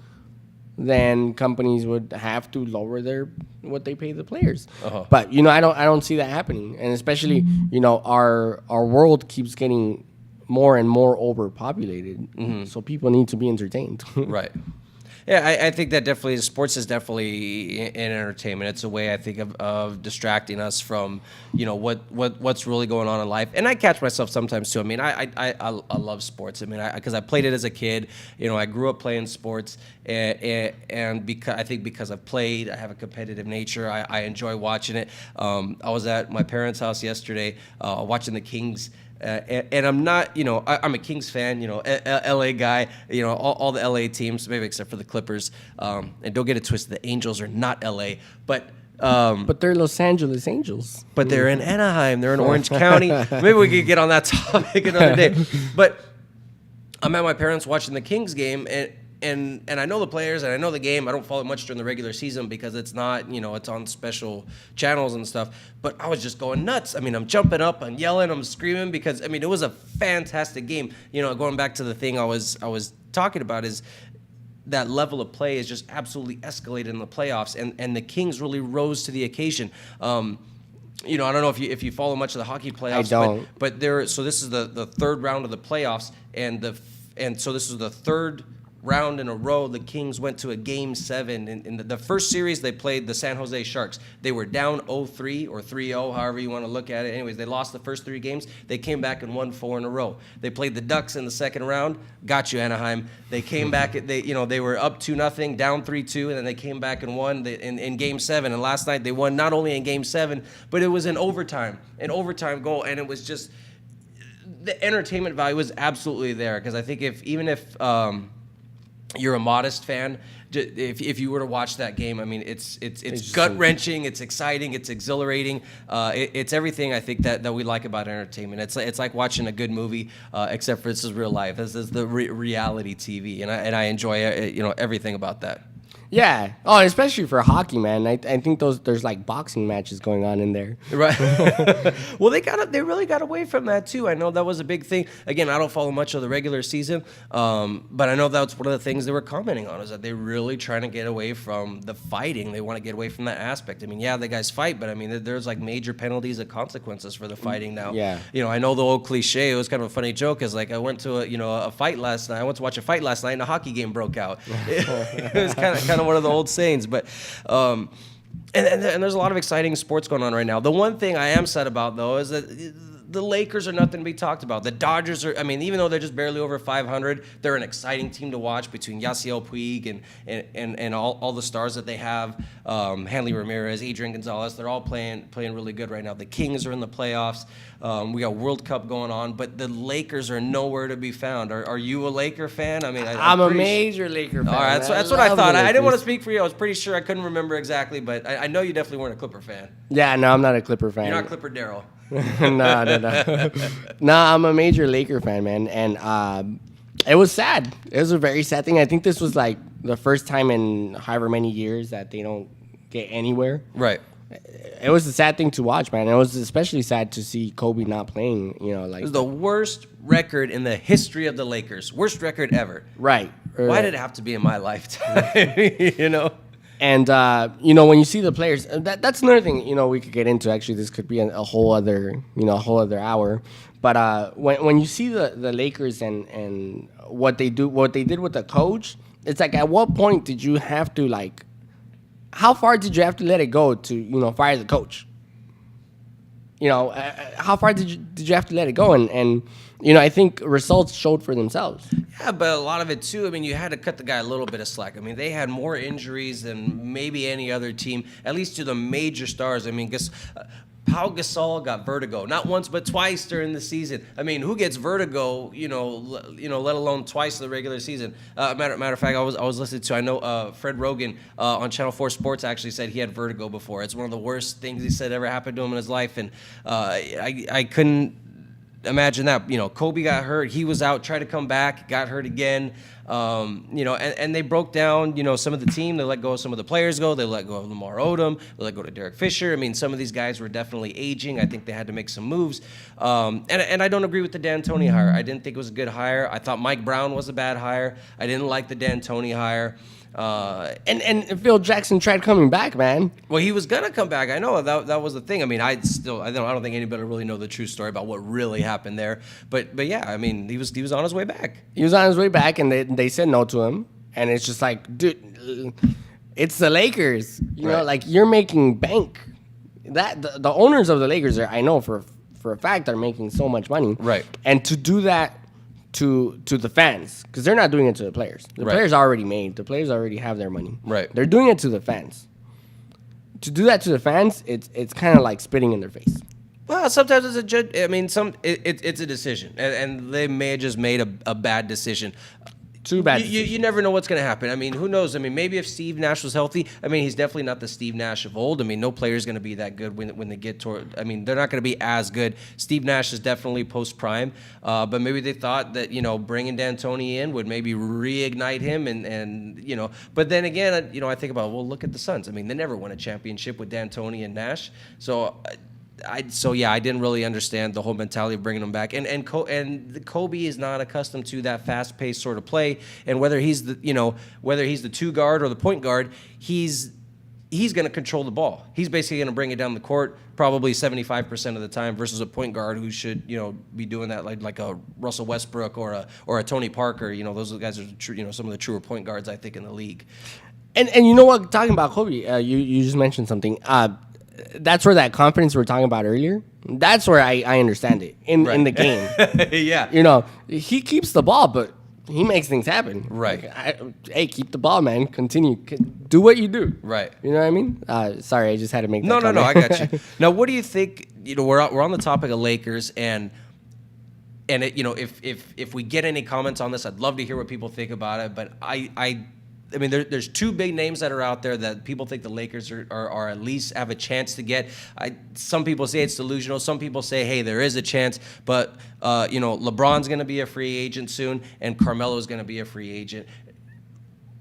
then companies would have to lower what they pay the players. Uh-huh. But you know, I don't see that happening, and especially, you know, our world keeps getting more and more overpopulated, so people need to be entertained. Right. Yeah, I think that definitely sports is definitely an entertainment. It's a way, I think, of distracting us from, you know, what's really going on in life. And I catch myself sometimes too. I mean, I love sports. I mean, because I played it as a kid. You know, I grew up playing sports, and because I've played, I have a competitive nature. I enjoy watching it. I was at my parents' house yesterday watching the Kings. And I'm not, you know, I'm a Kings fan, you know, LA guy, you know, all the LA teams, maybe except for the Clippers. And don't get it twisted, the Angels are not LA, but they're Los Angeles Angels. But they're in Anaheim, they're in Orange County. Maybe we could get on that topic another day. But I'm at my parents watching the Kings game, and I know the players and I know the game. I don't follow it much during the regular season because it's not, you know, it's on special channels and stuff. But I was just going nuts. I mean, I'm jumping up, I'm yelling, I'm screaming because, I mean, it was a fantastic game. You know, going back to the thing I was talking about is that level of play is just absolutely escalated in the playoffs, and the Kings really rose to the occasion. You know, I don't know if you follow much of the hockey playoffs. I don't. But so this is the third round of the playoffs, and so this is the third round in a row the Kings went to a Game 7. In the first series, they played the San Jose Sharks. They were down 0-3 or 3-0, however you want to look at it. Anyways, they lost the first 3 games. They came back and won 4 in a row. They played the Ducks in the second round. Got you, Anaheim. They came back. They were up 2-0, down 3-2, and then they came back and won in Game 7. And last night they won not only in Game 7, but it was an overtime goal, and it was just the entertainment value was absolutely there. Because I think even if you're a modest fan, if you were to watch that game, I mean, it's gut wrenching, it's exciting, it's exhilarating, it's everything I think that we like about entertainment. It's like watching a good movie, except for this is real life. This is the reality TV, and I enjoy everything about that. Yeah. Oh, especially for hockey, man. I think there's like boxing matches going on in there. Right. Well, they really got away from that too. I know that was a big thing. Again, I don't follow much of the regular season, but I know that's one of the things they were commenting on, is that they're really trying to get away from the fighting. They want to get away from that aspect. I mean, yeah, the guys fight, but I mean, there's like major penalties and consequences for the fighting now. Yeah. You know, I know the old cliche. It was kind of a funny joke. Is like I went to a fight last night. I went to watch a fight last night, and a hockey game broke out. It was kind of one of the old sayings, but and there's a lot of exciting sports going on right now. The one thing I am sad about, though, is that the Lakers are nothing to be talked about. The Dodgers are, I mean, even though they're just barely over 500, they're an exciting team to watch between Yasiel Puig and all the stars that they have. Hanley Ramirez, Adrian Gonzalez, they're all playing really good right now. The Kings are in the playoffs. We got World Cup going on, but the Lakers are nowhere to be found. Are you a Laker fan? I mean, I'm a major Laker fan. All right, that's what I thought. I didn't want to speak for you. I was pretty sure I couldn't remember exactly, but I know you definitely weren't a Clipper fan. Yeah, no, I'm not a Clipper fan. You're not Clipper Daryl. No. No, I'm a major Laker fan, man. And it was sad. It was a very sad thing. I think this was like the first time in however many years that they don't get anywhere. Right. It was a sad thing to watch, man. It was especially sad to see Kobe not playing, you know, like... It was the worst record in the history of the Lakers. Worst record ever. Right. Why did it have to be in my lifetime? You know? And when you see the players, that's another thing we could get into. Actually, this could be a whole other hour. But when you see the Lakers and what they did with the coach, it's like, at what point did you have to, like, how far did you have to let it go to fire the coach? How far did you have to let it go? And I think results showed for themselves. Yeah, but a lot of it too. I mean, you had to cut the guy a little bit of slack. I mean, they had more injuries than maybe any other team, at least to the major stars. I mean, Pau Gasol got vertigo, not once but twice during the season. I mean, who gets vertigo? Let alone twice in the regular season. Matter of fact, I was listening to. I know Fred Rogan on Channel 4 Sports actually said he had vertigo before. It's one of the worst things he said ever happened to him in his life, and I couldn't imagine that. Kobe got hurt. He was out, tried to come back, got hurt again. And they broke down, some of the team. They let go of some of the players go. They let go of Lamar Odom. They let go to Derek Fisher. I mean, some of these guys were definitely aging. I think they had to make some moves. And I don't agree with the D'Antoni hire. I didn't think it was a good hire. I thought Mike Brown was a bad hire. I didn't like the D'Antoni hire. And Phil Jackson tried coming back, man. Well, he was gonna come back. I know that was the thing. I mean, I don't think anybody really know the true story about what really happened there. But yeah, I mean, he was on his way back. He was on his way back, and they said no to him. And it's just like, dude, it's the Lakers. Like, you're making bank. That the owners of the Lakers I know for a fact, are making so much money. Right. And to do that to the fans, because they're not doing it to the players. The players are already made. The players already have their money. Right. They're doing it to the fans. To do that to the fans, it's kind of like spitting in their face. Well, sometimes it's a judge. I mean, it's a decision, and they may have just made a bad decision. Too bad. You never know what's going to happen. I mean, who knows? I mean, maybe if Steve Nash was healthy, I mean, he's definitely not the Steve Nash of old. I mean, no player is going to be that good when they get toward. I mean, they're not going to be as good. Steve Nash is definitely post prime, but maybe they thought that bringing D'Antoni in would maybe reignite him, and. But then again, I think about, well, look at the Suns. I mean, they never won a championship with D'Antoni and Nash, so. I didn't really understand the whole mentality of bringing him back, and Kobe is not accustomed to that fast-paced sort of play, and whether he's the two guard or the point guard, he's going to control the ball. He's basically going to bring it down the court probably 75% of the time versus a point guard who should be doing that like a Russell Westbrook or a Tony Parker. Those guys are some of the truer point guards I think in the league. And you know what? Talking about Kobe, you just mentioned something. That's where that confidence we were talking about earlier, that's where I understand it in the game. Yeah. He keeps the ball, but he makes things happen. Right. Hey, keep the ball, man. Continue. Do what you do. Right. You know what I mean? Sorry, I just had to make that comment. No, I got you. Now, what do you think, we're on the topic of Lakers, and if we get any comments on this, I'd love to hear what people think about it, but I mean, there's two big names that are out there that people think the Lakers are at least have a chance to get. Some people say it's delusional. Some people say, hey, there is a chance. But, LeBron's going to be a free agent soon, and Carmelo's going to be a free agent.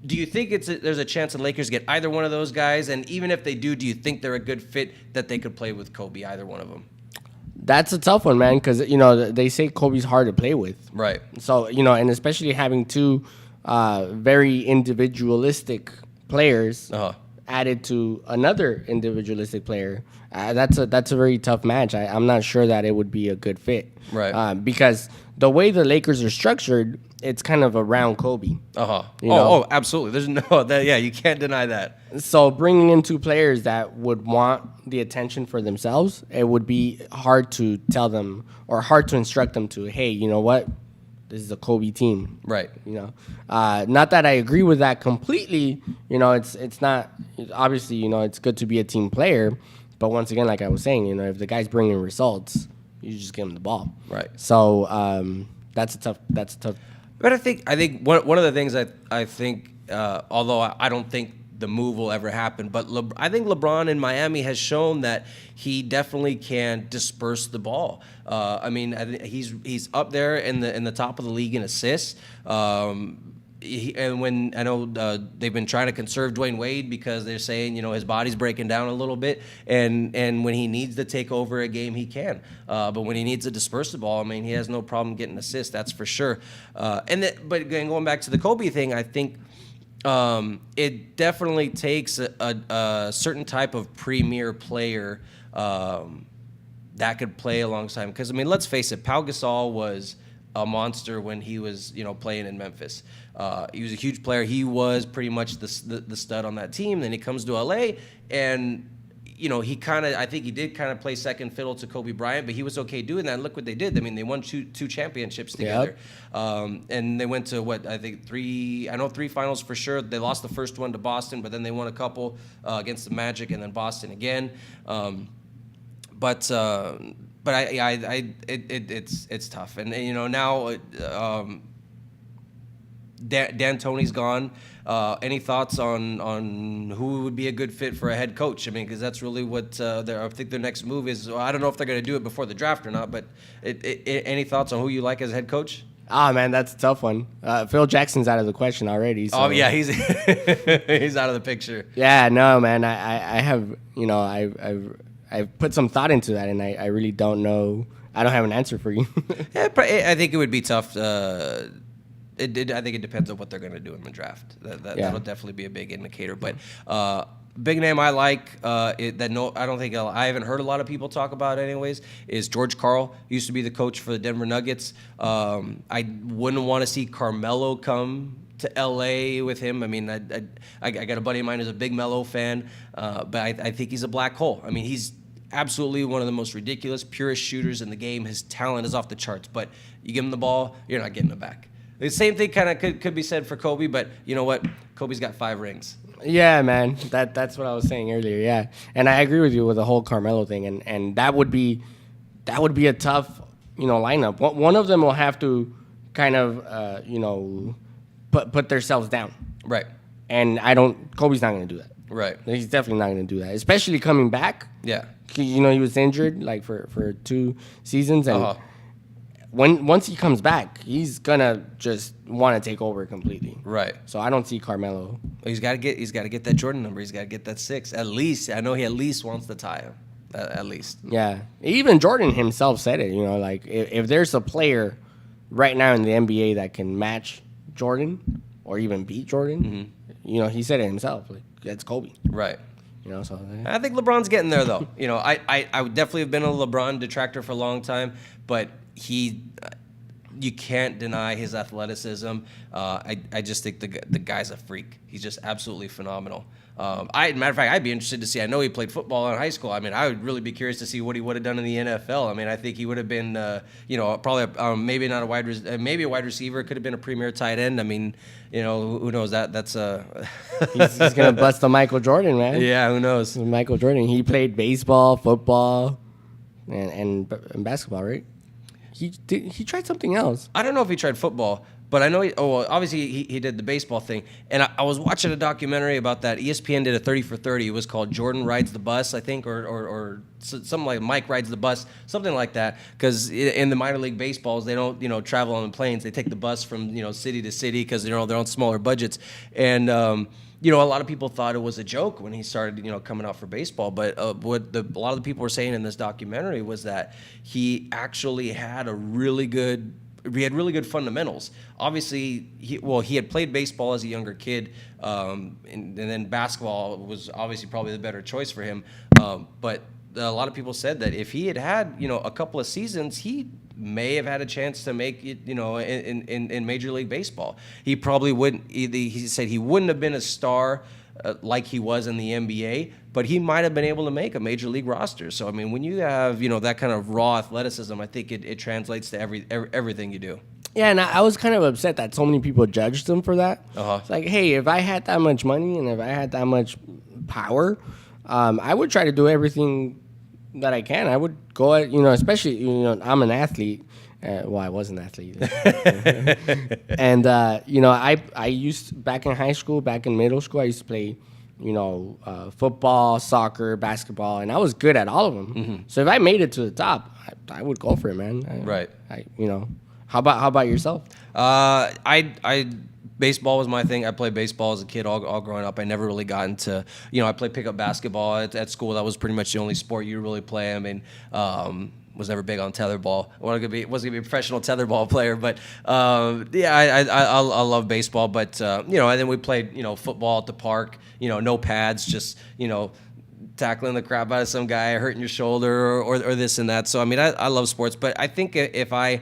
Do you think there's a chance the Lakers get either one of those guys? And even if they do you think they're a good fit that they could play with Kobe, either one of them? That's a tough one, man, because, they say Kobe's hard to play with. Right. So, and especially having two very individualistic players added to another individualistic player. That's a very tough match. I'm not sure that it would be a good fit. Right. Because the way the Lakers are structured, it's kind of around Kobe. Oh, absolutely. There's you can't deny that. So bringing in two players that would want the attention for themselves, it would be hard to tell them or hard to instruct them to, hey, you know what? This is a Kobe team. Right. Not that I agree with that completely. It's not, obviously, it's good to be a team player. But once again, like I was saying, if the guy's bringing results, you just give him the ball. Right. So that's a tough. But I think one of the things I think, although I don't think the move will ever happen, but I think LeBron in Miami has shown that he definitely can disperse the ball. I mean, he's up there in the top of the league in assists. And when I know they've been trying to conserve Dwayne Wade because they're saying his body's breaking down a little bit, and when he needs to take over a game, he can. But when he needs to disperse the ball, I mean, he has no problem getting assists. That's for sure. But going back to the Kobe thing, I think It definitely takes a certain type of premier player that could play alongside him. Because, I mean, let's face it, Pau Gasol was a monster when he was, playing in Memphis. He was a huge player. He was pretty much the stud on that team. Then he comes to LA, and I think he did kind of play second fiddle to Kobe Bryant, but he was okay doing that. And look what they did. I mean, they won two championships together. Yep. And they went to three finals for sure. They lost the first one to Boston, but then they won a couple against the Magic and then Boston again. But it's tough. And now D'Antoni's gone. Any thoughts on who would be a good fit for a head coach? I mean, because that's really what I think their next move is. I don't know if they're going to do it before the draft or not, but any thoughts on who you like as head coach? Oh, man, that's a tough one. Phil Jackson's out of the question already. So. Oh, yeah, he's he's out of the picture. Yeah, no, man, I have, I've put some thought into that, and I really don't know. I don't have an answer for you. Yeah, I think it would be tough. I think it depends on what they're going to do in the draft. That'll definitely be a big indicator. But big name I like I haven't heard a lot of people talk about anyways is George Karl. Used to be the coach for the Denver Nuggets. I wouldn't want to see Carmelo come to LA with him. I mean, I got a buddy of mine who's a big Melo fan, but I think he's a black hole. I mean, he's absolutely one of the most ridiculous, purest shooters in the game. His talent is off the charts, but you give him the ball, you're not getting it back. The same thing kind of could be said for Kobe, but you know what? Kobe's got 5 rings. Yeah, man. That's what I was saying earlier. Yeah, and I agree with you with the whole Carmelo thing, and that would be a tough lineup. One of them will have to kind of put themselves down. Right. And Kobe's not going to do that. Right. He's definitely not going to do that, especially coming back. Yeah. He was injured like for 2 seasons, and once he comes back, he's gonna just want to take over completely. Right. So I don't see Carmelo. He's got to get that Jordan number. He's got to get that 6 at least. I know he at least wants to tie him. At least. Yeah. Even Jordan himself said it. Like if there's a player right now in the NBA that can match Jordan or even beat Jordan, he said it himself. Like that's Kobe. Right. So I think LeBron's getting there though. I would definitely have been a LeBron detractor for a long time, but you can't deny his athleticism. I just think the guy's a freak. He's just absolutely phenomenal. Matter of fact, I'd be interested to see. I know he played football in high school. I mean, I would really be curious to see what he would have done in the NFL. I mean, I think he would have been, probably maybe not maybe a wide receiver. Could have been a premier tight end. I mean, who knows? That's he's gonna bust the Michael Jordan, man. Yeah, who knows? Michael Jordan. He played baseball, football, and basketball, right? He tried something else. I don't know if he tried football, but I know obviously he did the baseball thing. And I was watching a documentary about that. ESPN did a 30 for 30. It was called Jordan Rides the Bus, I think, or something like Mike Rides the Bus, something like that. Because in the minor league baseballs, they don't travel on the planes. They take the bus from city to city because they're on smaller budgets. And a lot of people thought it was a joke when he started, coming out for baseball. But what a lot of the people were saying in this documentary was that he actually had really good fundamentals. Obviously, he had played baseball as a younger kid, and then basketball was obviously probably the better choice for him. But a lot of people said that if he had a couple of seasons, he may have had a chance to make it, in Major League Baseball. He probably wouldn't. He said he wouldn't have been a star like he was in the NBA, but he might have been able to make a Major League roster. So, I mean, when you have, that kind of raw athleticism, I think it translates to everything you do. Yeah, and I was kind of upset that so many people judged him for that. Uh-huh. It's like, hey, if I had that much money and if I had that much power, I would try to do everything that I can. I would go at, especially, I'm an athlete. I was an athlete. And, I used, back in high school, back in middle school, I used to play, football, soccer, basketball, and I was good at all of them. Mm-hmm. So if I made it to the top, I would go for it, man. Right. How about yourself? Baseball was my thing. I played baseball as a kid all growing up. I never really got into, I played pickup basketball at school. That was pretty much the only sport you really play. I mean, was never big on tetherball. I wasn't gonna be a professional tetherball player, but yeah, I love baseball. But you know, and then we played, you know, football at the park. You know, no pads, just, you know, tackling the crap out of some guy, hurting your shoulder, or this and that. So I mean, I love sports, but I think if I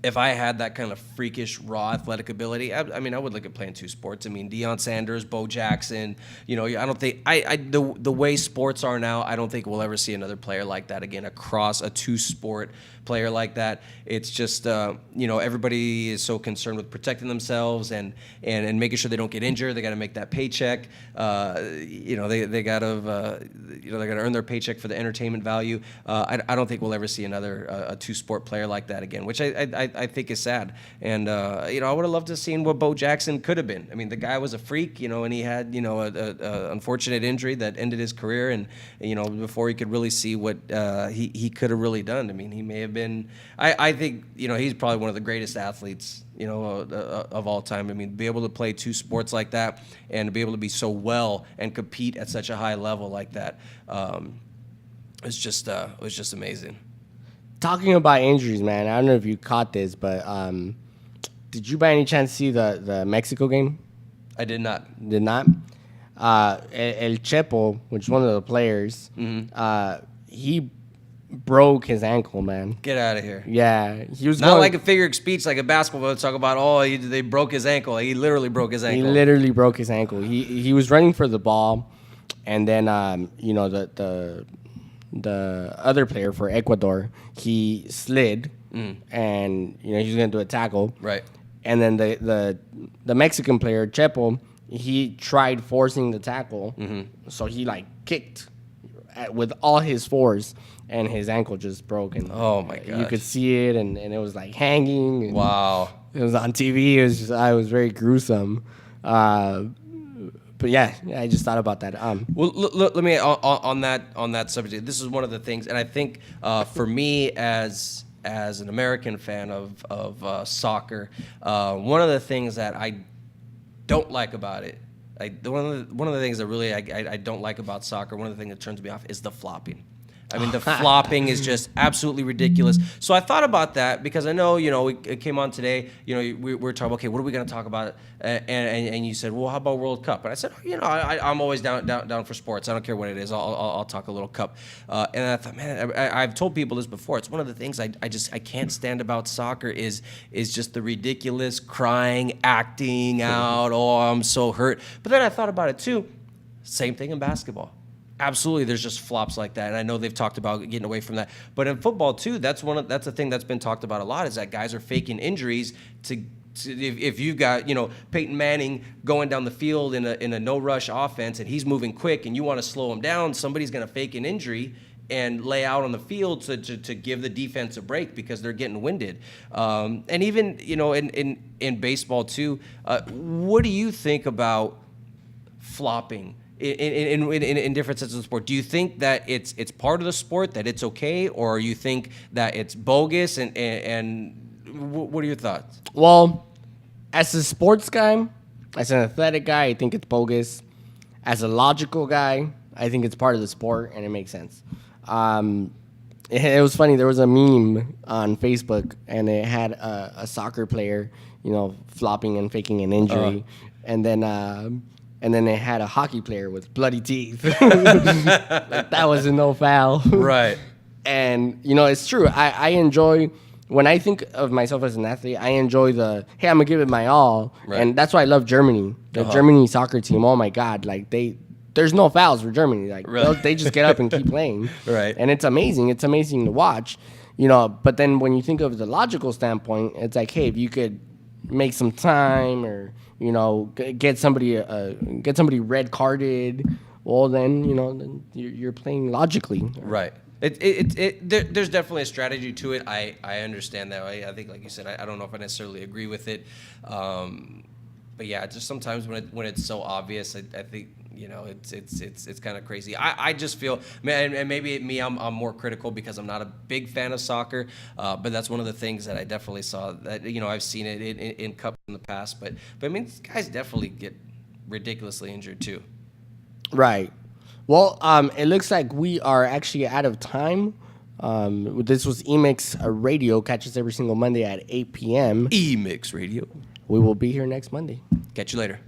had that kind of freakish, raw athletic ability, I mean, I would look at playing two sports. I mean, Deion Sanders, Bo Jackson, you know, I don't think, the way sports are now, I don't think we'll ever see another player like that again, across a two-sport player like that. It's just, you know, everybody is so concerned with protecting themselves and making sure they don't get injured. They got to make that paycheck. You know, they got to, you know, they got to earn their paycheck for the entertainment value. I don't think we'll ever see another a two-sport player like that again, which I think is sad. And you know, I would have loved to have seen what Bo Jackson could have been. I mean, the guy was a freak, you know, and he had, you know, a unfortunate injury that ended his career, and you know, before he could really see what he could have really done. I mean, he may have been. I think, you know, he's probably one of the greatest athletes, you know, of all time. I mean, to be able to play two sports like that and to be able to be so well and compete at such a high level like that, it was just amazing. Talking about injuries, man, I don't know if you caught this, but did you by any chance see the Mexico game? I did not. Did not? El Chepo, which is one of the players, he broke his ankle, man. Get out of here. Yeah, he was not like a figure of speech, like a basketball. Talk about they broke his ankle. He literally broke his ankle. He literally broke his ankle. He was running for the ball, and then you know, the other player for Ecuador, he slid, and you know, he was gonna do a tackle. Right. And then the Mexican player Chepo, he tried forcing the tackle, so he like kicked with all his force, and his ankle just broke. And oh my god, you could see it, and it was like hanging. And wow. It was on TV. It was very gruesome. But yeah, I just thought about that. Well, let me on that subject. This is one of the things, and I think for me as an American fan of soccer, one of the things that I don't like about it, one of the things that really I don't like about soccer, one of the things that turns me off is the flopping. I mean, the flopping is just absolutely ridiculous. So I thought about that because I know, you know, it came on today. You know, we were talking, okay, what are we going to talk about? And you said, well, how about World Cup? And I said, you know, I'm always down for sports. I don't care what it is. I'll talk a little cup. And I thought, man, I've told people this before. It's one of the things I can't stand about soccer is just the ridiculous crying, acting out. Oh, I'm so hurt. But then I thought about it too. Same thing in basketball. Absolutely, there's just flops like that, and I know they've talked about getting away from that. But in football too, that's a thing that's been talked about a lot, is that guys are faking injuries to if you've got, you know, Peyton Manning going down the field in a no rush offense and he's moving quick and you want to slow him down, somebody's going to fake an injury and lay out on the field to give the defense a break because they're getting winded. And even, you know, in baseball too, what do you think about flopping in different senses of sport? Do you think that it's part of the sport, that it's okay, or you think that it's bogus? And what are your thoughts? Well, as a sports guy, as an athletic guy, I think it's bogus. As a logical guy, I think it's part of the sport and it makes sense. It was funny. There was a meme on Facebook and it had a soccer player, you know, flopping and faking an injury, and then they had a hockey player with bloody teeth. Like, that was a no foul. Right. And, you know, it's true. I enjoy, when I think of myself as an athlete, I enjoy hey, I'm going to give it my all. Right. And that's why I love Germany. The Germany soccer team, oh my God. Like, there's no fouls for Germany. Like, they just get up and keep playing. Right. And it's amazing. It's amazing to watch. You know, but then when you think of the logical standpoint, it's like, hey, if you could make some time, or, you know, get somebody red carded, well, then, you know, then you're playing logically. Right. There's definitely a strategy to it. I understand that. I think, like you said, I don't know if I necessarily agree with it. But yeah, just sometimes when it's so obvious, I think, you know, it's kind of crazy. I just feel, man, and maybe I'm more critical because I'm not a big fan of soccer, but that's one of the things that I definitely saw that, you know, I've seen it in cups in the past, but I mean, these guys definitely get ridiculously injured too. Right. Well, it looks like we are actually out of time. This was Emix Radio. Catch us every single Monday at 8 p.m. Emix Radio. We will be here next Monday. Catch you later.